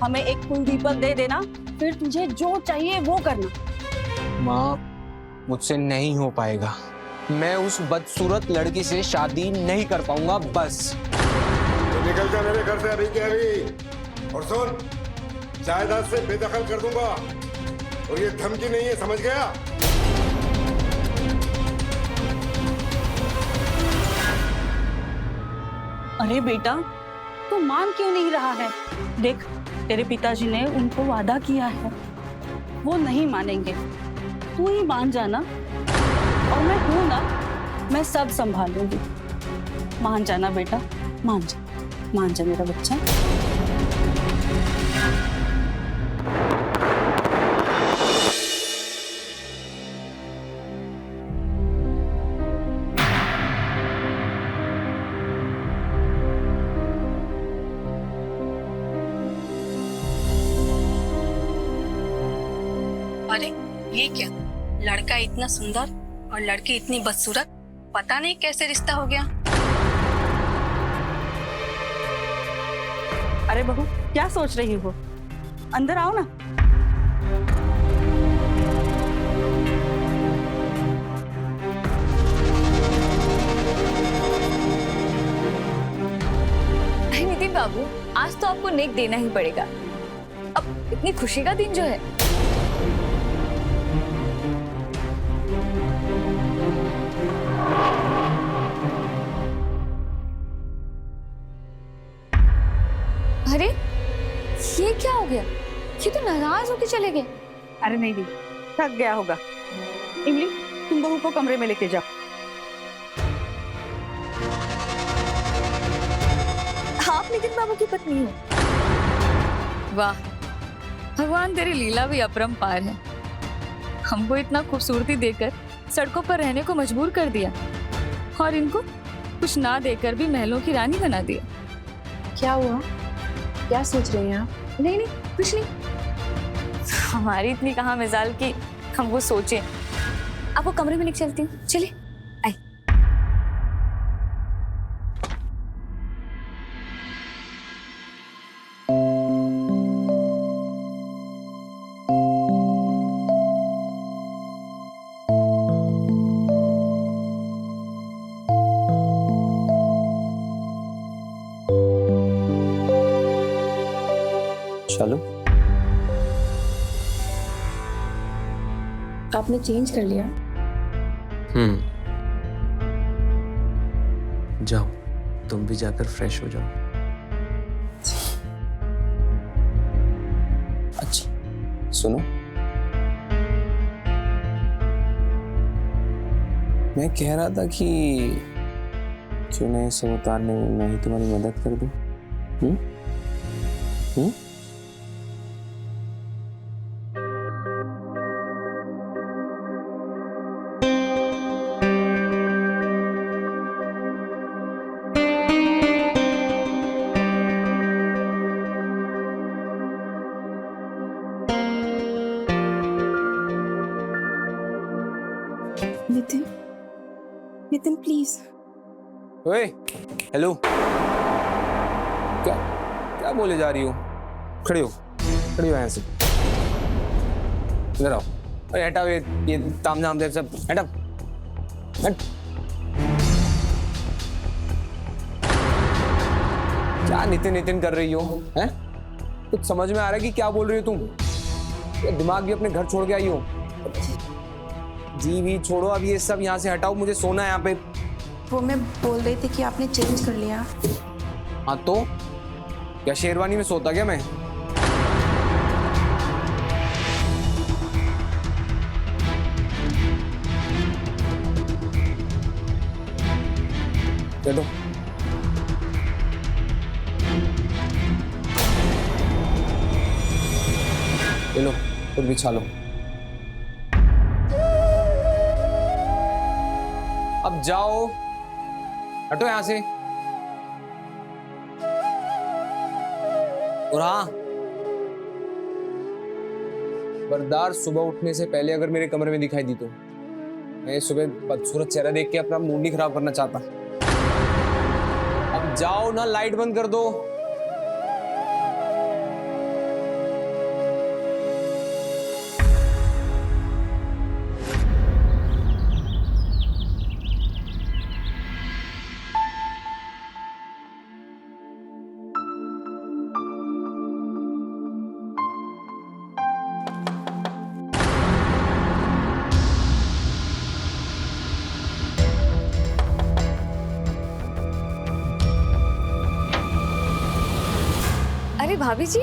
हमें एक कुल दीपक दे देना, फिर तुझे जो चाहिए वो करना। माँ, मुझसे नहीं हो पाएगा। मैं उस बदसूरत लड़की से शादी नहीं कर पाऊंगा। बस तो निकल जा मेरे घर से अभी के अभी। और सुन, जायदाद से बेदखल कर दूंगा, और ये धमकी नहीं है, समझ गया? अरे बेटा, तू मान क्यों नहीं रहा है? देख, तेरे पिताजी ने उनको वादा किया है, वो नहीं मानेंगे। तू ही मान जाना, और मैं हूं ना, मैं सब संभाल लूंगी। मान जाना बेटा, मान जा मेरा बच्चा। अरे ये क्या, लड़का इतना सुंदर और लड़की इतनी बदसूरत, पता नहीं कैसे रिश्ता हो गया। अरे बहू, क्या सोच रही हो? अंदर आओ ना। नितिन बाबू, आज तो आपको नेक देना ही पड़ेगा। अब इतनी खुशी का दिन जो है। अरे ये क्या हो गया? ये तो नाराज होके चले गए। अरे नहीं, थक गया होगा। इमली, तुम बहू को कमरे में लेके जाओ। आप नितिन बाबू की पत्नी हो? वाह, भगवान तेरी लीला भी अपरंपार है। हमको इतना खूबसूरती देकर सड़कों पर रहने को मजबूर कर दिया, और इनको कुछ ना देकर भी महलों की रानी बना दिया। क्या हुआ? क्या सोच रही हैं आप? नहीं, कुछ नहीं। हमारी इतनी कहाँ मिजाल की हम वो सोचे। आपको कमरे में लेके चलती हूँ, चलिए। आई। चलो। आपने चेंज कर लिया? जाओ, तुम भी जाकर फ्रेश हो जाओ। अच्छा सुनो, मैं कह रहा था कि क्यों नहीं सब उतारने में मैं ही तुम्हारी मदद कर दूं? नितिन, नितिन प्लीज। ओए, हेलो। क्या क्या बोले जा रही हो? खड़ी हो यहाँ से। इधर आओ। अरे हटाओ ये ताम झाम दे सब, हटाओ, हट। क्या नितिन नितिन कर रही हो? हैं? कुछ समझ में आ रहा है कि क्या बोल रही हो तुम? ये दिमाग भी अपने घर छोड़ के आई हो? जी भी छोड़ो, अब ये सब यहाँ से हटाओ, मुझे सोना है यहाँ पे। वो मैं बोल रही थी कि आपने चेंज कर लिया। हाँ तो क्या शेरवानी में सोता क्या मैं? चलो चलो खुद बिछा लो। अब जाओ, हटो यहां से। और हाँ, बरदार, सुबह उठने से पहले अगर मेरे कमरे में दिखाई दी तो मैं सुबह बदसूरत चेहरा देख के अपना मूड नहीं खराब करना चाहता। अब जाओ ना, लाइट बंद कर दो। अरे भाभी जी,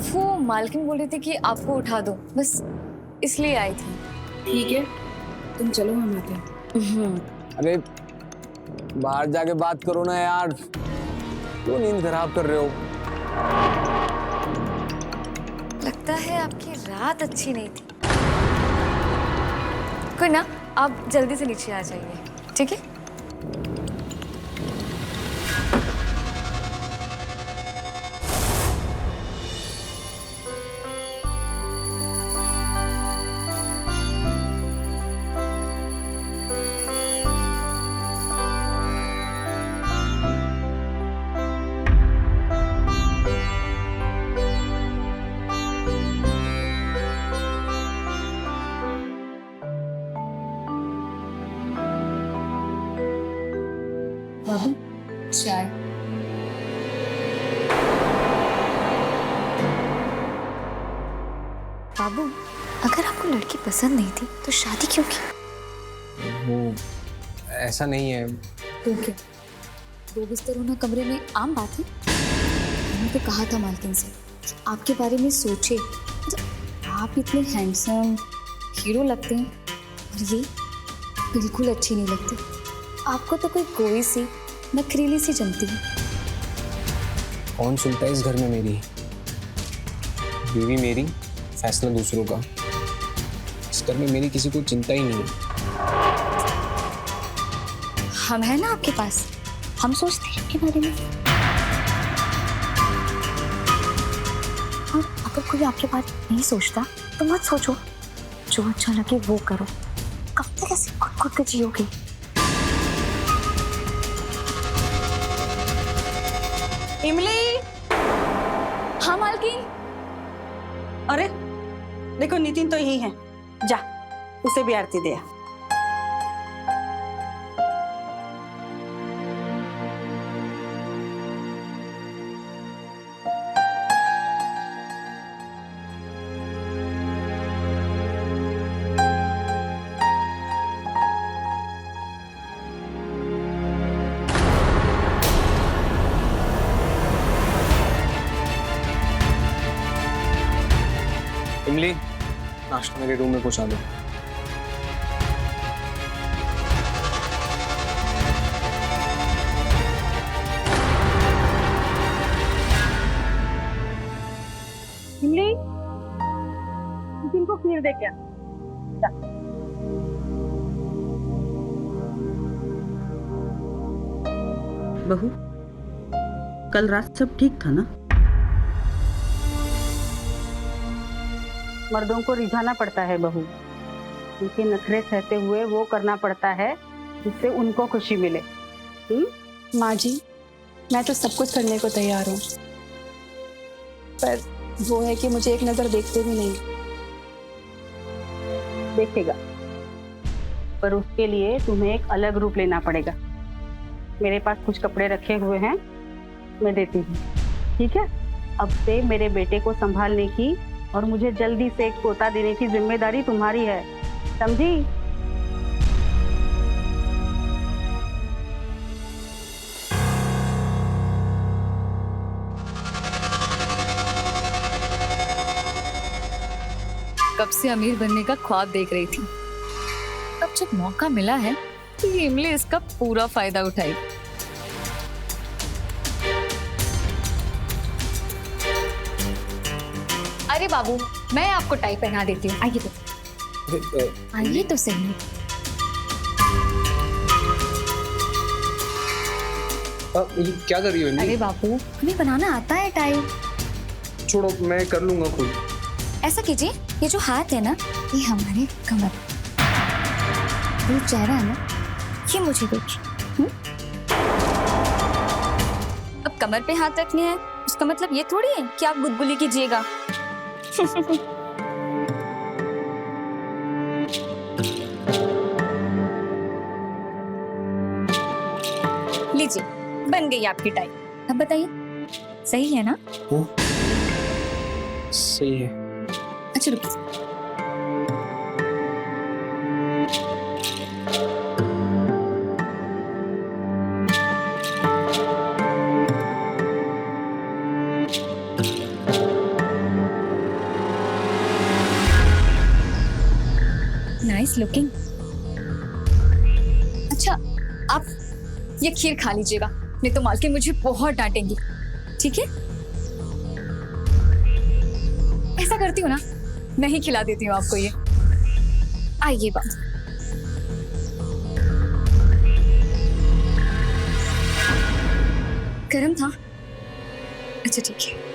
वो मालकिन बोल रही थी कि आपको उठा दो, बस इसलिए आई थी। ठीक है, तुम चलो, हम आते हैं। अरे बाहर जाके बात करो ना यार, क्यों नींद खराब कर रहे हो? लगता है आपकी रात अच्छी नहीं थी। कोई ना, आप जल्दी से नीचे आ जाइए, ठीक है? बाबू, चाय। बाबू, अगर आपको लड़की पसंद नहीं थी तो शादी क्यों की? वो ऐसा नहीं है। तो क्या, दो बिस्तर होना कमरे में आम बात है? मैंने तो कहा था मालकिन से कि आपके बारे में सोचे। आप इतने हैंडसम हीरो लगते हैं और ये बिल्कुल अच्छी नहीं लगती। आपको तो कोई गोई सी नखरीली सी जमती है। कौन सुनता है इस घर में? मेरी बीवी मेरी, फैसला दूसरों का। इस घर में मेरी किसी को चिंता ही नहीं है। हम हैं ना आपके पास, हम सोचते हैं आपके बारे में। और अगर कोई आपके बारे में नहीं सोचता तो मत सोचो, जो अच्छा लगे वो करो। कब तक ऐसे खुद खुद के जियोगे? इमली, हाँ मालकिन। अरे देखो, नितिन तो यही है, जा उसे भी आरती दे। इमली, नाश्ता मेरे रूम में पहुंचा दो। इमली, नितिन को खीर दे क्या? जा। बहू, कल रात सब ठीक था ना? मर्दों को रिझाना पड़ता है बहू, उनके नखरे सहते हुए वो करना पड़ता है जिससे उनको खुशी मिले। माँ जी, मैं तो सब कुछ करने को तैयार हूँ, पर वो है कि मुझे एक नजर देखते भी नहीं। देखेगा, पर उसके लिए तुम्हें एक अलग रूप लेना पड़ेगा। मेरे पास कुछ कपड़े रखे हुए हैं, मैं देती हूँ, ठीक है? अब से मेरे बेटे को संभालने की और मुझे जल्दी से एक पोता देने की जिम्मेदारी तुम्हारी है, समझी? कब से अमीर बनने का ख्वाब देख रही थी, अब जब मौका मिला है तो ये इमली इसका पूरा फायदा उठाई। अरे बाबू, मैं आपको टाई पहना देती हूँ, आइए तो, आइए तो सही। ये क्या कर रही हो? अरे बाबू, तुम्हें बनाना आता है टाई? छोड़ो, मैं कर लूंगा खुद। ऐसा कीजिए, ये जो हाथ है ना, ये हमारे कमर, ये चेहरा है ना, ये मुझे देखिए। अब कमर पे हाथ रखने हैं, उसका मतलब ये थोड़ी है कि आप गुदगुली कीजिएगा। लीजिए, बन गई आपकी टाई। अब बताइए, सही है ना? सही है। अच्छा रुकिए, नाइस लुकिंग। अच्छा, आप ये खीर खा लीजिएगा, नहीं तो मालकिन मुझे बहुत डांटेंगी, ठीक है? ऐसा करती हूँ ना, मैं ही खिला देती हूँ आपको ये। आइए बात, गरम था? अच्छा ठीक है।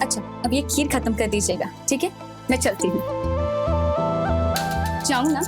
अच्छा, अब ये खीर खत्म कर दीजिएगा, ठीक है? मैं चलती हूँ। जाऊँ ना?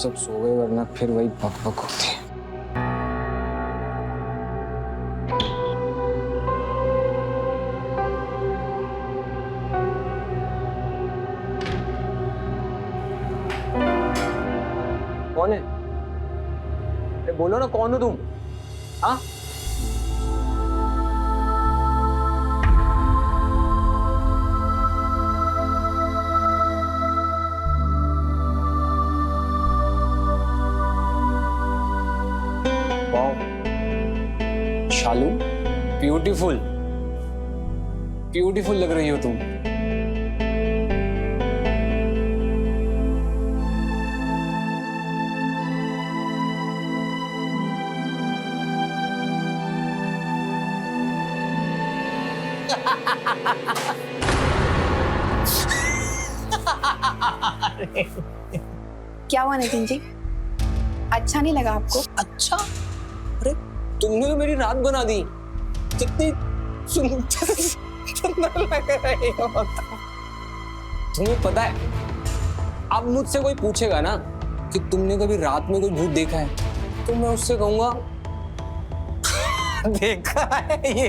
सब सो गए, वरना फिर वही बकबक होती है। कौन है? बोलो ना, कौन हो तुम? हाँ, शालू, ब्यूटीफुल ब्यूटीफुल लग रही हो तुम। क्या हुआ नितिन जी, अच्छा नहीं लगा आपको? अच्छा, अरे तुमने तो मेरी रात बना दी। कितनी सुंदर लग रही हो। तुम्हें पता है, अब मुझसे कोई पूछेगा ना कि तुमने कभी रात में कोई भूत देखा है तो मैं उससे कहूंगा देखा है ये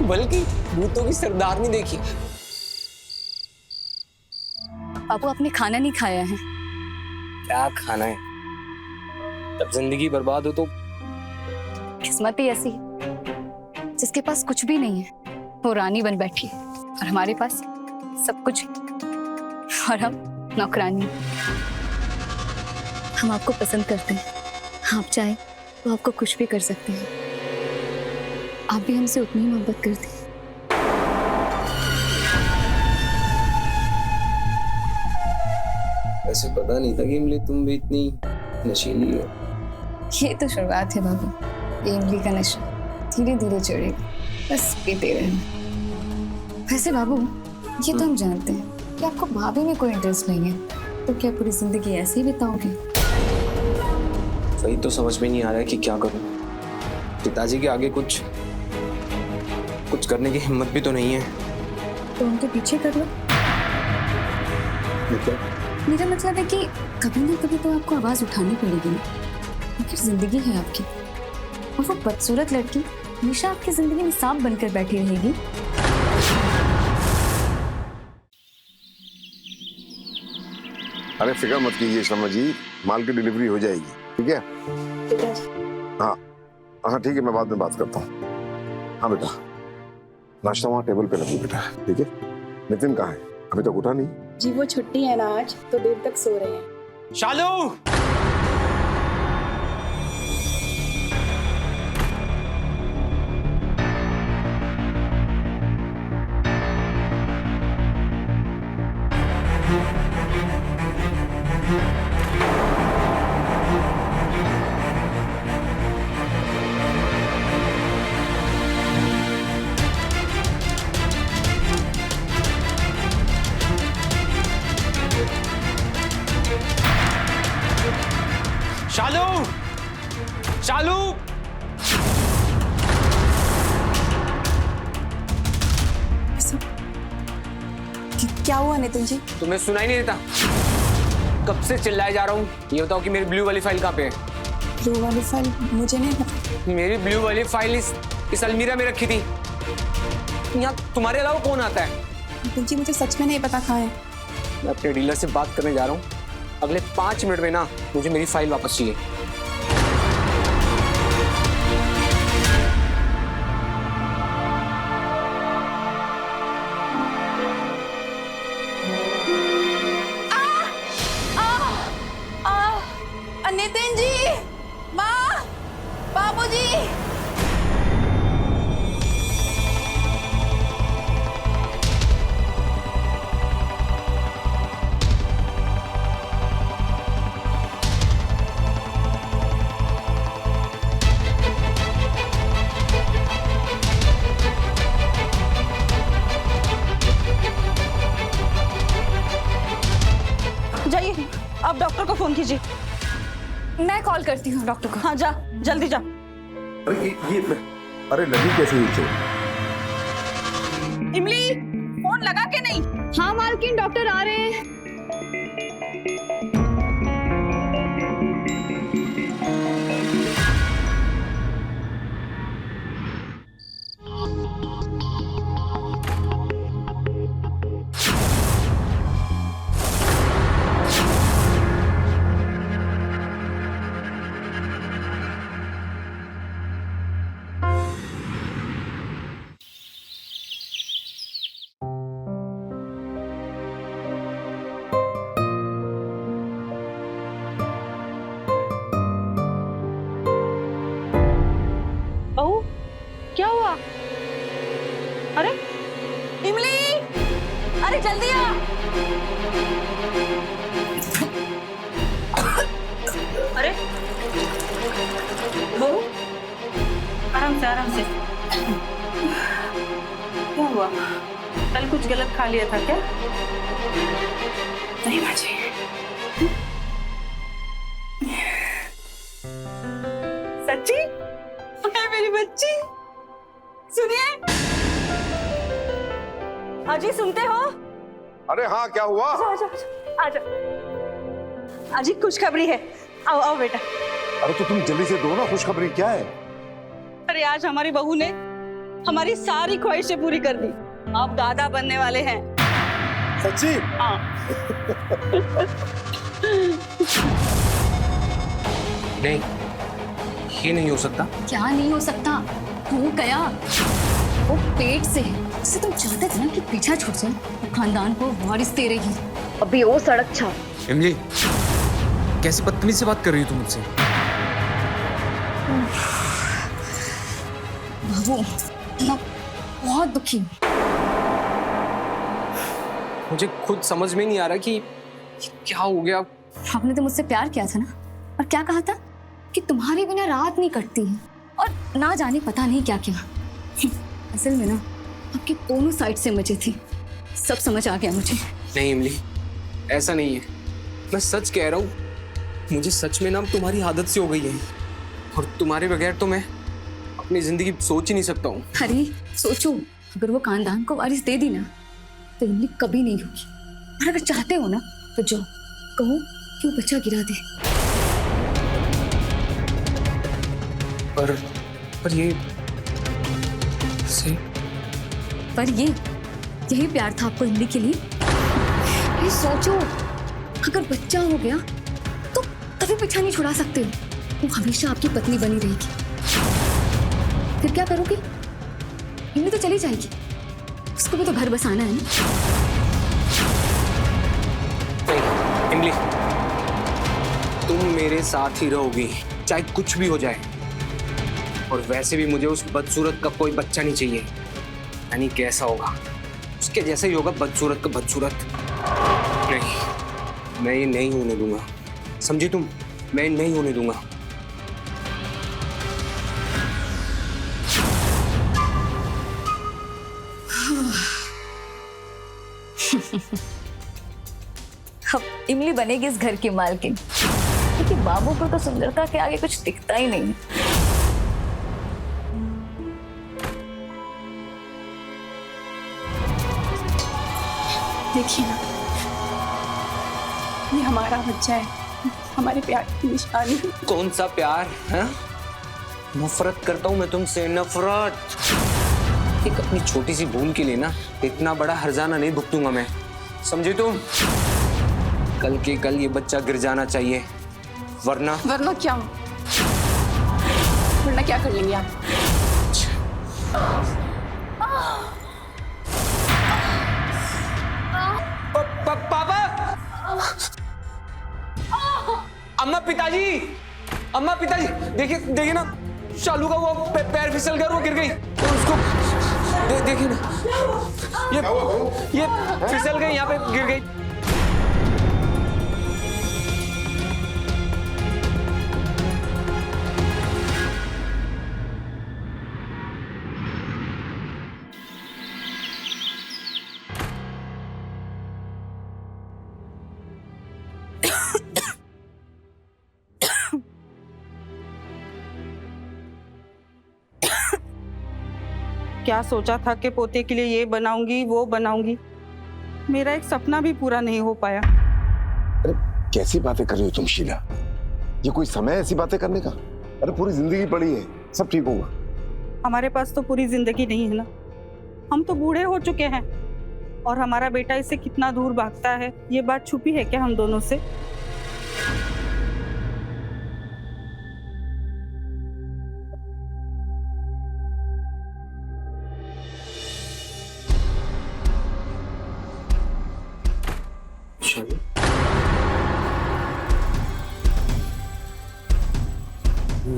बल्कि भूतों की सरदारनी देखी। बाबू आपने खाना नहीं खाया है। क्या खाना है? जब जिंदगी बर्बाद हो तो किस्मत ही ऐसी है जिसके पास कुछ भी नहीं है वो रानी बन बैठी है और हमारे पास सब कुछ है और हम नौकरानी। हम आपको पसंद करते हैं, आप चाहे तो आपको कुछ भी कर सकते हैं। आप भी हमसे उतनी ही मोहब्बत करते हैं। ऐसे पता नहीं था कि इमली तुम भी इतनी नशीली हो। ये तो शुरुआत है बाबू, ये इमली का नशा धीरे धीरे चढ़ेगा, बस पीते रहना। वैसे बाबू ये तो हम जानते हैं कि आपको भाभी में कोई इंटरेस्ट नहीं है, तो क्या पूरी जिंदगी ऐसे ही बिताओगे? वही तो समझ में नहीं आ रहा है कि क्या करूं। पिताजी के आगे कुछ करने की हिम्मत भी तो नहीं है। तो उनके पीछे कर लो। मतलब मेरा मतलब है कि कभी ना कभी तो आपको आवाज उठानी पड़ेगी ना, आखिर जिंदगी है आपकी। और वो बदसूरत लड़की हमेशा आपकी जिंदगी में सांप बनकर बैठी रहेगी। अरे फिक्र मत कीजिए शर्मा जी, माल की डिलीवरी हो जाएगी, ठीक है? हाँ हाँ ठीक है, मैं बाद में बात करता हूँ। हाँ बेटा, नाश्ता वहाँ टेबल पे रखो बेटा, ठीक है? नितिन कहाँ है? अभी तक उठा नहीं? जी वो छुट्टी है ना आज, तो देर तक सो रहे हैं। शालू! शालू! शालू! क्या हुआ नितिन जी? तुम्हें सुनाई नहीं देता? कब से चिल्लाए जा रहा हूँ। ये बताओ कि मेरी ब्लू वाली फाइल कहाँ पे है? ब्लू वाली फाइल मुझे नहीं पता। मेरी ब्लू वाली फाइल इस अलमीरा में रखी थी। यहाँ तुम्हारे अलावा कौन आता है? नितिन जी मुझे सच में नहीं पता कहाँ है। मैं अपने डीलर से बात करने जा रहा हूँ। अगले 5 मिनट में ना मुझे मेरी फाइल वापस चाहिए। नितिन जी, माँ, बाबूजी। जाइए, आप डॉक्टर को फोन कीजिए। मैं कॉल करती हूँ डॉक्टर को। हाँ जा, जल्दी जा। अरे लगी कैसे ये चोट? इमली, फोन लगा के नहीं? हाँ मालकिन, डॉक्टर आ रहे हैं। बहू, क्या हुआ? अरे इमली, अरे जल्दी आ। अरे बहू, आराम से आराम से। क्या हुआ? कल कुछ गलत खा लिया था क्या? नहीं मुझे। सच्ची? है मेरी बच्ची। सुनिए, अजी सुनते हो? अरे हाँ, क्या हुआ? आजा आजा आजा। आज ही खुशखबरी है। आओ आओ बेटा। अरे तो तुम जल्दी से दो ना, खुशखबरी क्या है? अरे आज हमारी बहू ने हमारी सारी ख्वाहिशें पूरी कर दी। आप दादा बनने वाले हैं। सच्ची? हाँ। नहीं, ये नहीं हो सकता। क्या नहीं हो सकता? हो गया। वो पेट से है, जिससे तुम चाहते थे ना कि पीछा छूट जाए, वो खानदान को वारिस दे रही। अभी वो सड़क छाप। इमली, कैसी बदतमीजी से बात कर रही हो तुम मुझसे? बाबू, मैं बहुत दुखी हूँ। मुझे खुद समझ में नहीं आ रहा कि क्या हो गया। आपने तो मुझसे प्यार किया था ना, और क्या कहा था कि तुम्हारे बिना रात नहीं कटती है, और ना जाने पता नहीं क्या क्या। असल में ना आपकी दोनों साइड से मजे थी। सब समझ आ गया मुझे। नहीं इमली, ऐसा नहीं है। मैं सच कह रहा हूँ, मुझे सच में ना तुम्हारी आदत सी हो गई है, और तुम्हारे बगैर तो मैं अपनी जिंदगी सोच ही नहीं सकता हूँ। अरे सोचो, अगर वो खानदान को वारिस दे दी ना तो इमली कभी नहीं होगी। और अगर चाहते हो ना तो जाओ, कहो कि वो बच्चा गिरा दे। पर ये सही। पर यही प्यार था आपको इमली के लिए। ये सोचो, अगर बच्चा हो गया तो कभी पीछा नहीं छुड़ा सकते हो। वो हमेशा आपकी पत्नी बनी रहेगी। फिर क्या करोगे? इमली तो चली जाएगी, उसको भी तो घर बसाना है ना। नहीं इमली, तुम मेरे साथ ही रहोगी, चाहे कुछ भी हो जाए। और वैसे भी मुझे उस बदसूरत का कोई बच्चा नहीं चाहिए। यानी कैसा होगा, उसके जैसा ही होगा, बदसूरत का बदसूरत। नहीं, मैं ये नहीं होने दूंगा। समझी तुम? मैं नहीं होने दूंगा। अब इमली बनेगी इस घर की मालकिन, क्योंकि बाबू को तो सुंदरता के आगे कुछ दिखता ही नहीं। देखिए ना, ये हमारा बच्चा है, हमारे प्यार की निशानी। कौन सा प्यार है? नफरत करता हूं मैं तुमसे, नफरत। एक अपनी छोटी सी भूल के लिए ना इतना बड़ा हर्जाना नहीं भुगतूंगा मैं। समझे तुम? कल के कल ये बच्चा गिर जाना चाहिए, वरना क्या? वरना क्या कर लेंगे आप? पापा, अम्मा, पिताजी, अम्मा, पिताजी, देखिए ना, शालू का वो पैर फिसल गया और वो गिर गई। तो उसको देखिए ना, ये फिसल गई, यहाँ पे गिर गई। क्या सोचा था कि पोते के लिए ये बनाऊंगी वो बनाऊंगी, मेरा एक सपना भी पूरा नहीं हो पाया। अरे कैसी बातें कर रही हो तुम शीला? ये कोई समय है ऐसी बातें करने का? अरे पूरी जिंदगी पड़ी है, सब ठीक होगा। हमारे पास तो पूरी जिंदगी नहीं है ना, हम तो बूढ़े हो चुके हैं। और हमारा बेटा इससे कितना दूर भागता है, ये बात छुपी है क्या हम दोनों से?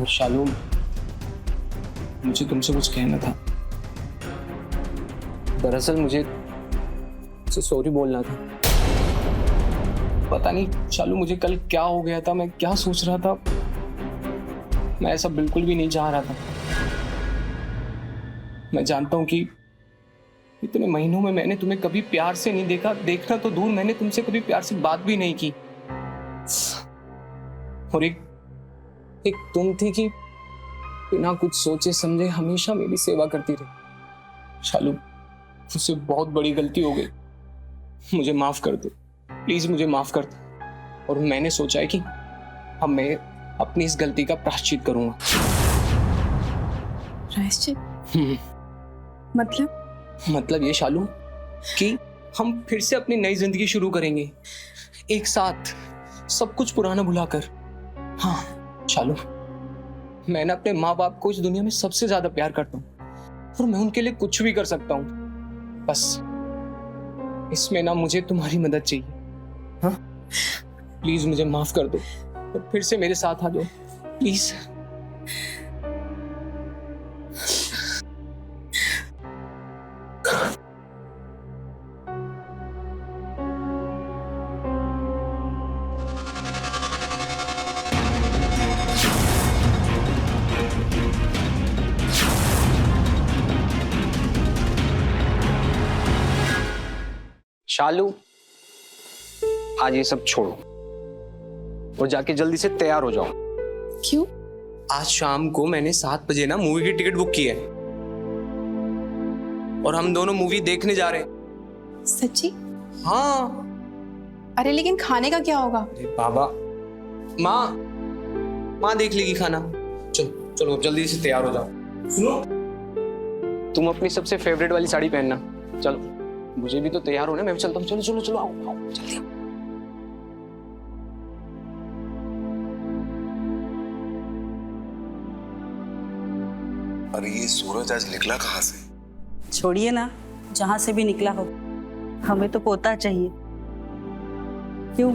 शालू, मुझे तुमसे कुछ कहना था। दरअसल मुझे सॉरी बोलना था। पता नहीं शालू, मुझे कल क्या हो गया था, मैं क्या सोच रहा था, मैं ऐसा बिल्कुल भी नहीं चाह रहा था। मैं जानता हूं कि इतने महीनों में मैंने तुम्हें कभी प्यार से नहीं देखा, देखना तो दूर, मैंने तुमसे कभी प्यार से बात भी नहीं की। और एक तुम थी कि बिना कुछ सोचे समझे हमेशा मेरी सेवा करती रही। शालू, मुझसे बहुत बड़ी गलती हो गई, मुझे माफ कर दो, प्लीज मुझे माफ कर दो। और मैंने सोचा है कि अब मैं अपनी इस गलती का प्रायश्चित करूंगा। प्रायश्चित? मतलब ये शालू कि हम फिर से अपनी नई जिंदगी शुरू करेंगे, एक साथ, सब कुछ पुराना भुलाकर। हाँ शालू, मैं ना अपने माँ बाप को इस दुनिया में सबसे ज्यादा प्यार करता हूँ और मैं उनके लिए कुछ भी कर सकता हूँ। बस इसमें ना मुझे तुम्हारी मदद चाहिए। हाँ प्लीज मुझे माफ कर दो और फिर से मेरे साथ आ जाओ प्लीज। शालू, आज ये सब छोड़ो और जाके जल्दी से तैयार हो जाओ। क्यों? आज शाम को मैंने 7 बजे ना मूवी की टिकट बुक की है और हम दोनों मूवी देखने जा रहे हैं। सच्ची? हाँ। अरे लेकिन खाने का क्या होगा? अरे बाबा, माँ देख लेगी खाना। चलो चलो जल्दी से तैयार हो जाओ। सुनो, तुम अपनी सबसे फेवरेट वाली साड़ी पहनना। चलो, मुझे भी तो तैयार होना है, मैं भी चलता हूँ। चलो चलो चलो, आओ आओ जल्दी आओ। अरे ये सूरज आज निकला कहाँ से? छोड़िए ना, जहां से भी निकला हो, हमें तो पोता चाहिए। क्यों?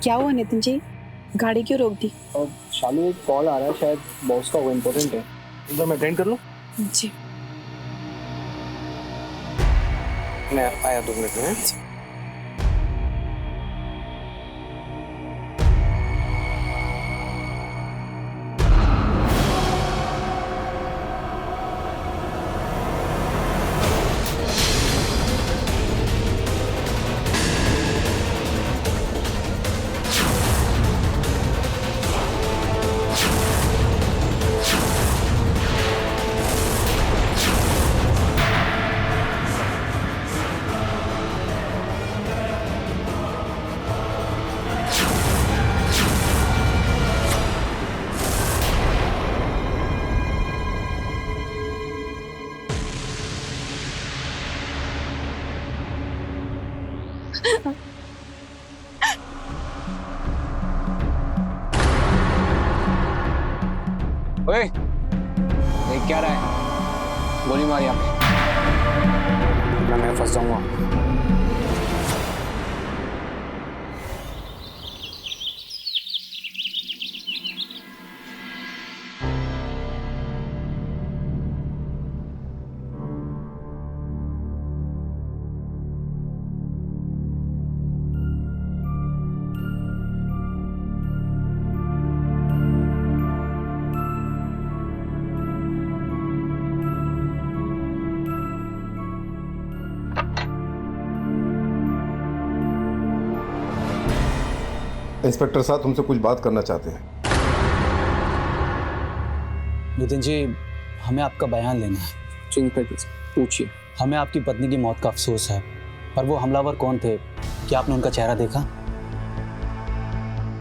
क्या हुआ नितिन जी, गाड़ी क्यों रोक दी? शालू एक कॉल आ रहा है, शायद बॉस का, वो इम्पोर्टेंट है। इधर मैं अटेंड कर लूँ? जी। मैं आया 2 मिनट में। ओए, देख क्या रहा है? गोली मार यहाँ पे, मैं फंस जाऊंगा। इंस्पेक्टर साहब तुमसे कुछ बात करना चाहते हैं। नितिन जी, हमें आपका बयान लेना है। इंस्पेक्टर पूछिए। हमें आपकी पत्नी की मौत का अफसोस है, पर वो हमलावर कौन थे? क्या आपने उनका चेहरा देखा?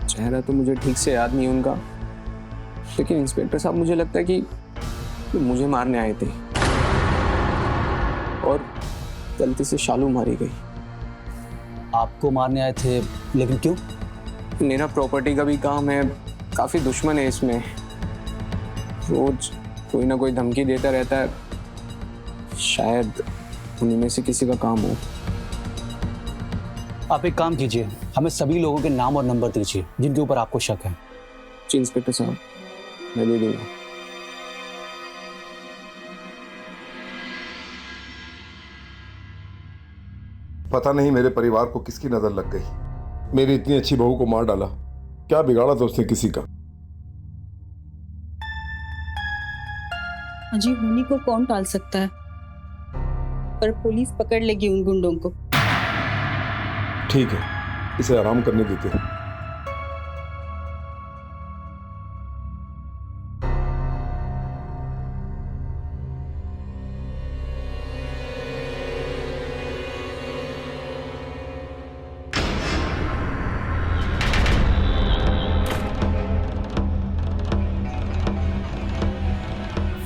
चेहरा तो मुझे ठीक से याद नहीं है उनका, लेकिन इंस्पेक्टर साहब मुझे लगता है कि मुझे मारने आए थे और गलती से शालू मारी गई। आपको मारने आए थे, लेकिन क्यों? मेरा प्रॉपर्टी का भी काम है, काफ़ी दुश्मन है इसमें, रोज कोई ना कोई धमकी देता रहता है, शायद उन्हीं में से किसी का काम हो। आप एक काम कीजिए, हमें सभी लोगों के नाम और नंबर दीजिए जिनके ऊपर आपको शक है। जी इंस्पेक्टर साहब, मैं दे दूंगा। पता नहीं मेरे परिवार को किसकी नजर लग गई, मेरी इतनी अच्छी बहू को मार डाला। क्या बिगाड़ा था उसने किसी का? अजी, होनी को कौन टाल सकता है, पर पुलिस पकड़ लेगी उन गुंडों को। ठीक है, इसे आराम करने देते।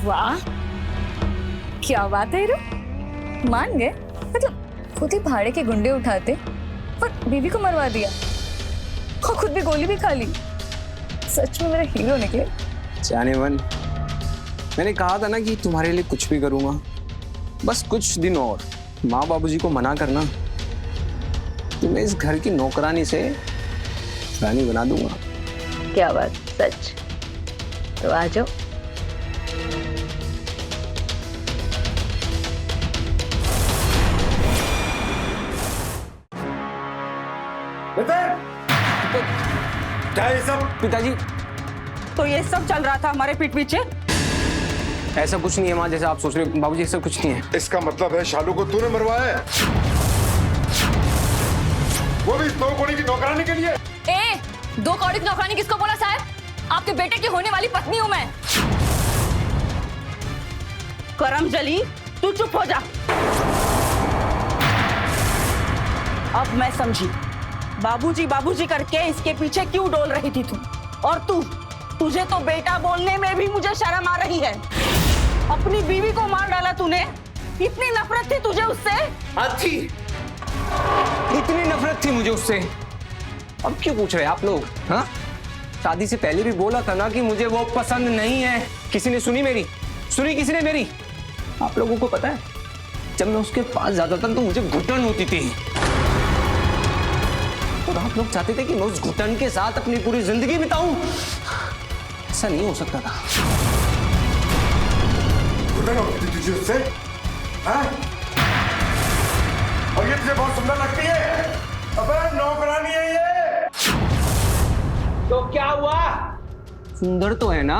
वाह, क्या बात है हीरो, मान गए। मतलब खुद ही भाड़े के गुंडे उठाते और बीवी को मरवा दिया और खुद भी गोली भी खा ली। सच में मेरा हीरो निकले। जाने मन, मैंने कहा था ना कि तुम्हारे लिए कुछ भी करूंगा। बस कुछ दिन और माँ बाबूजी को मना करना, तुम्हें इस घर की नौकरानी से रानी बना दूंगा। क्या बात, सच? तो आ जाओ। क्या ये सब? पिताजी, तो ये सब चल रहा था हमारे पीठ पीछे? ऐसा कुछ नहीं है माँ जैसा आप सोच रहे हो। बाबूजी ऐसा कुछ नहीं है। इसका मतलब है शालू को तूने मरवाया है, वो भी इस दो कौड़ी की नौकरानी के लिए। ए, दो कौड़ी की नौकरानी किसको बोला साहब? आपके बेटे की होने वाली पत्नी हूँ मैं। करमजली, तू चुप हो जा। अब मैं समझी बाबूजी बाबूजी करके इसके पीछे क्यों डोल रही थी तू। और तुझे तो बेटा बोलने में भी मुझे शर्म आ रही है। अपनी बीवी को मार डाला तूने, इतनी नफरत थी तुझे उससे? थी, इतनी नफरत थी मुझे उससे। अब क्यों पूछ रहे आप लोग? हाँ, शादी से पहले भी बोला था ना कि मुझे वो पसंद नहीं है। किसी ने सुनी मेरी? सुनी किसी ने मेरी? आप लोगों को पता है, जब मैं उसके पास जाता था तो मुझे घुटन होती थी, और आप लोग चाहते थे कि मैं उस घुटन के साथ अपनी पूरी जिंदगी बिताऊं। ऐसा नहीं हो सकता था। घुटन होती थी तुझे उससे? हाँ? और ये तुझे बहुत सुंदर लगती है? अबे नौकरानी है ये। तो क्या हुआ? सुंदर तो है ना।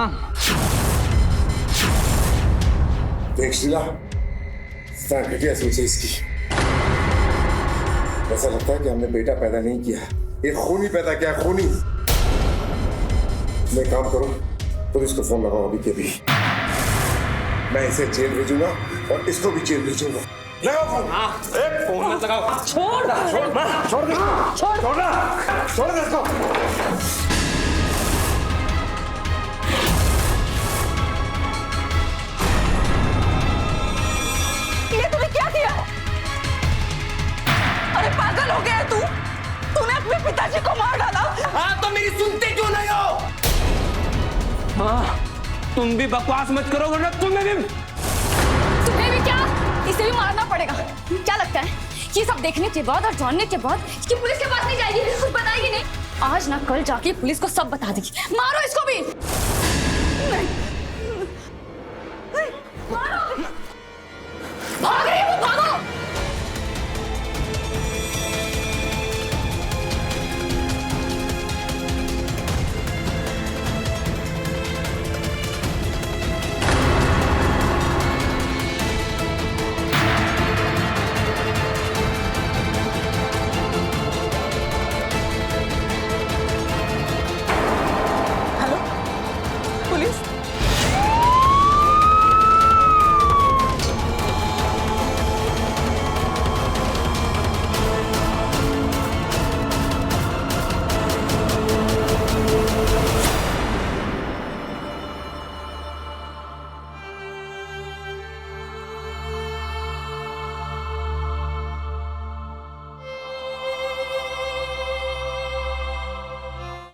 देख शीला, घटिया सोच है इसकी। ऐसा लगता है कि हमने बेटा पैदा नहीं किया, एक खूनी पैदा किया, खूनी। मैं काम करूं तो इसको फोन लगाओ अभी के भी। मैं इसे जेल भेजूंगा और इसको भी जेल भेजूंगा। लगाओ फोन। हाँ, फोन मत लगाओ। छोड़ छोड़ दे इसको। ये तूने क्या किया? अरे पागल हो गया तू? तूने अपने पिताजी को मार डाला। हाँ, तो मेरी सुनते क्यों नहीं हो? हाँ, तुम भी बकवास मत करो वरना तुम्हें भी क्या? इसे भी मारना पड़ेगा। क्या लगता है ये सब देखने के बाद और जानने के बाद कि पुलिस के पास नहीं जाएगी, कुछ बताएगी नहीं? आज ना कल जाके पुलिस को सब बता देगी। मारो इसको भी। नहीं। मारो। भागे।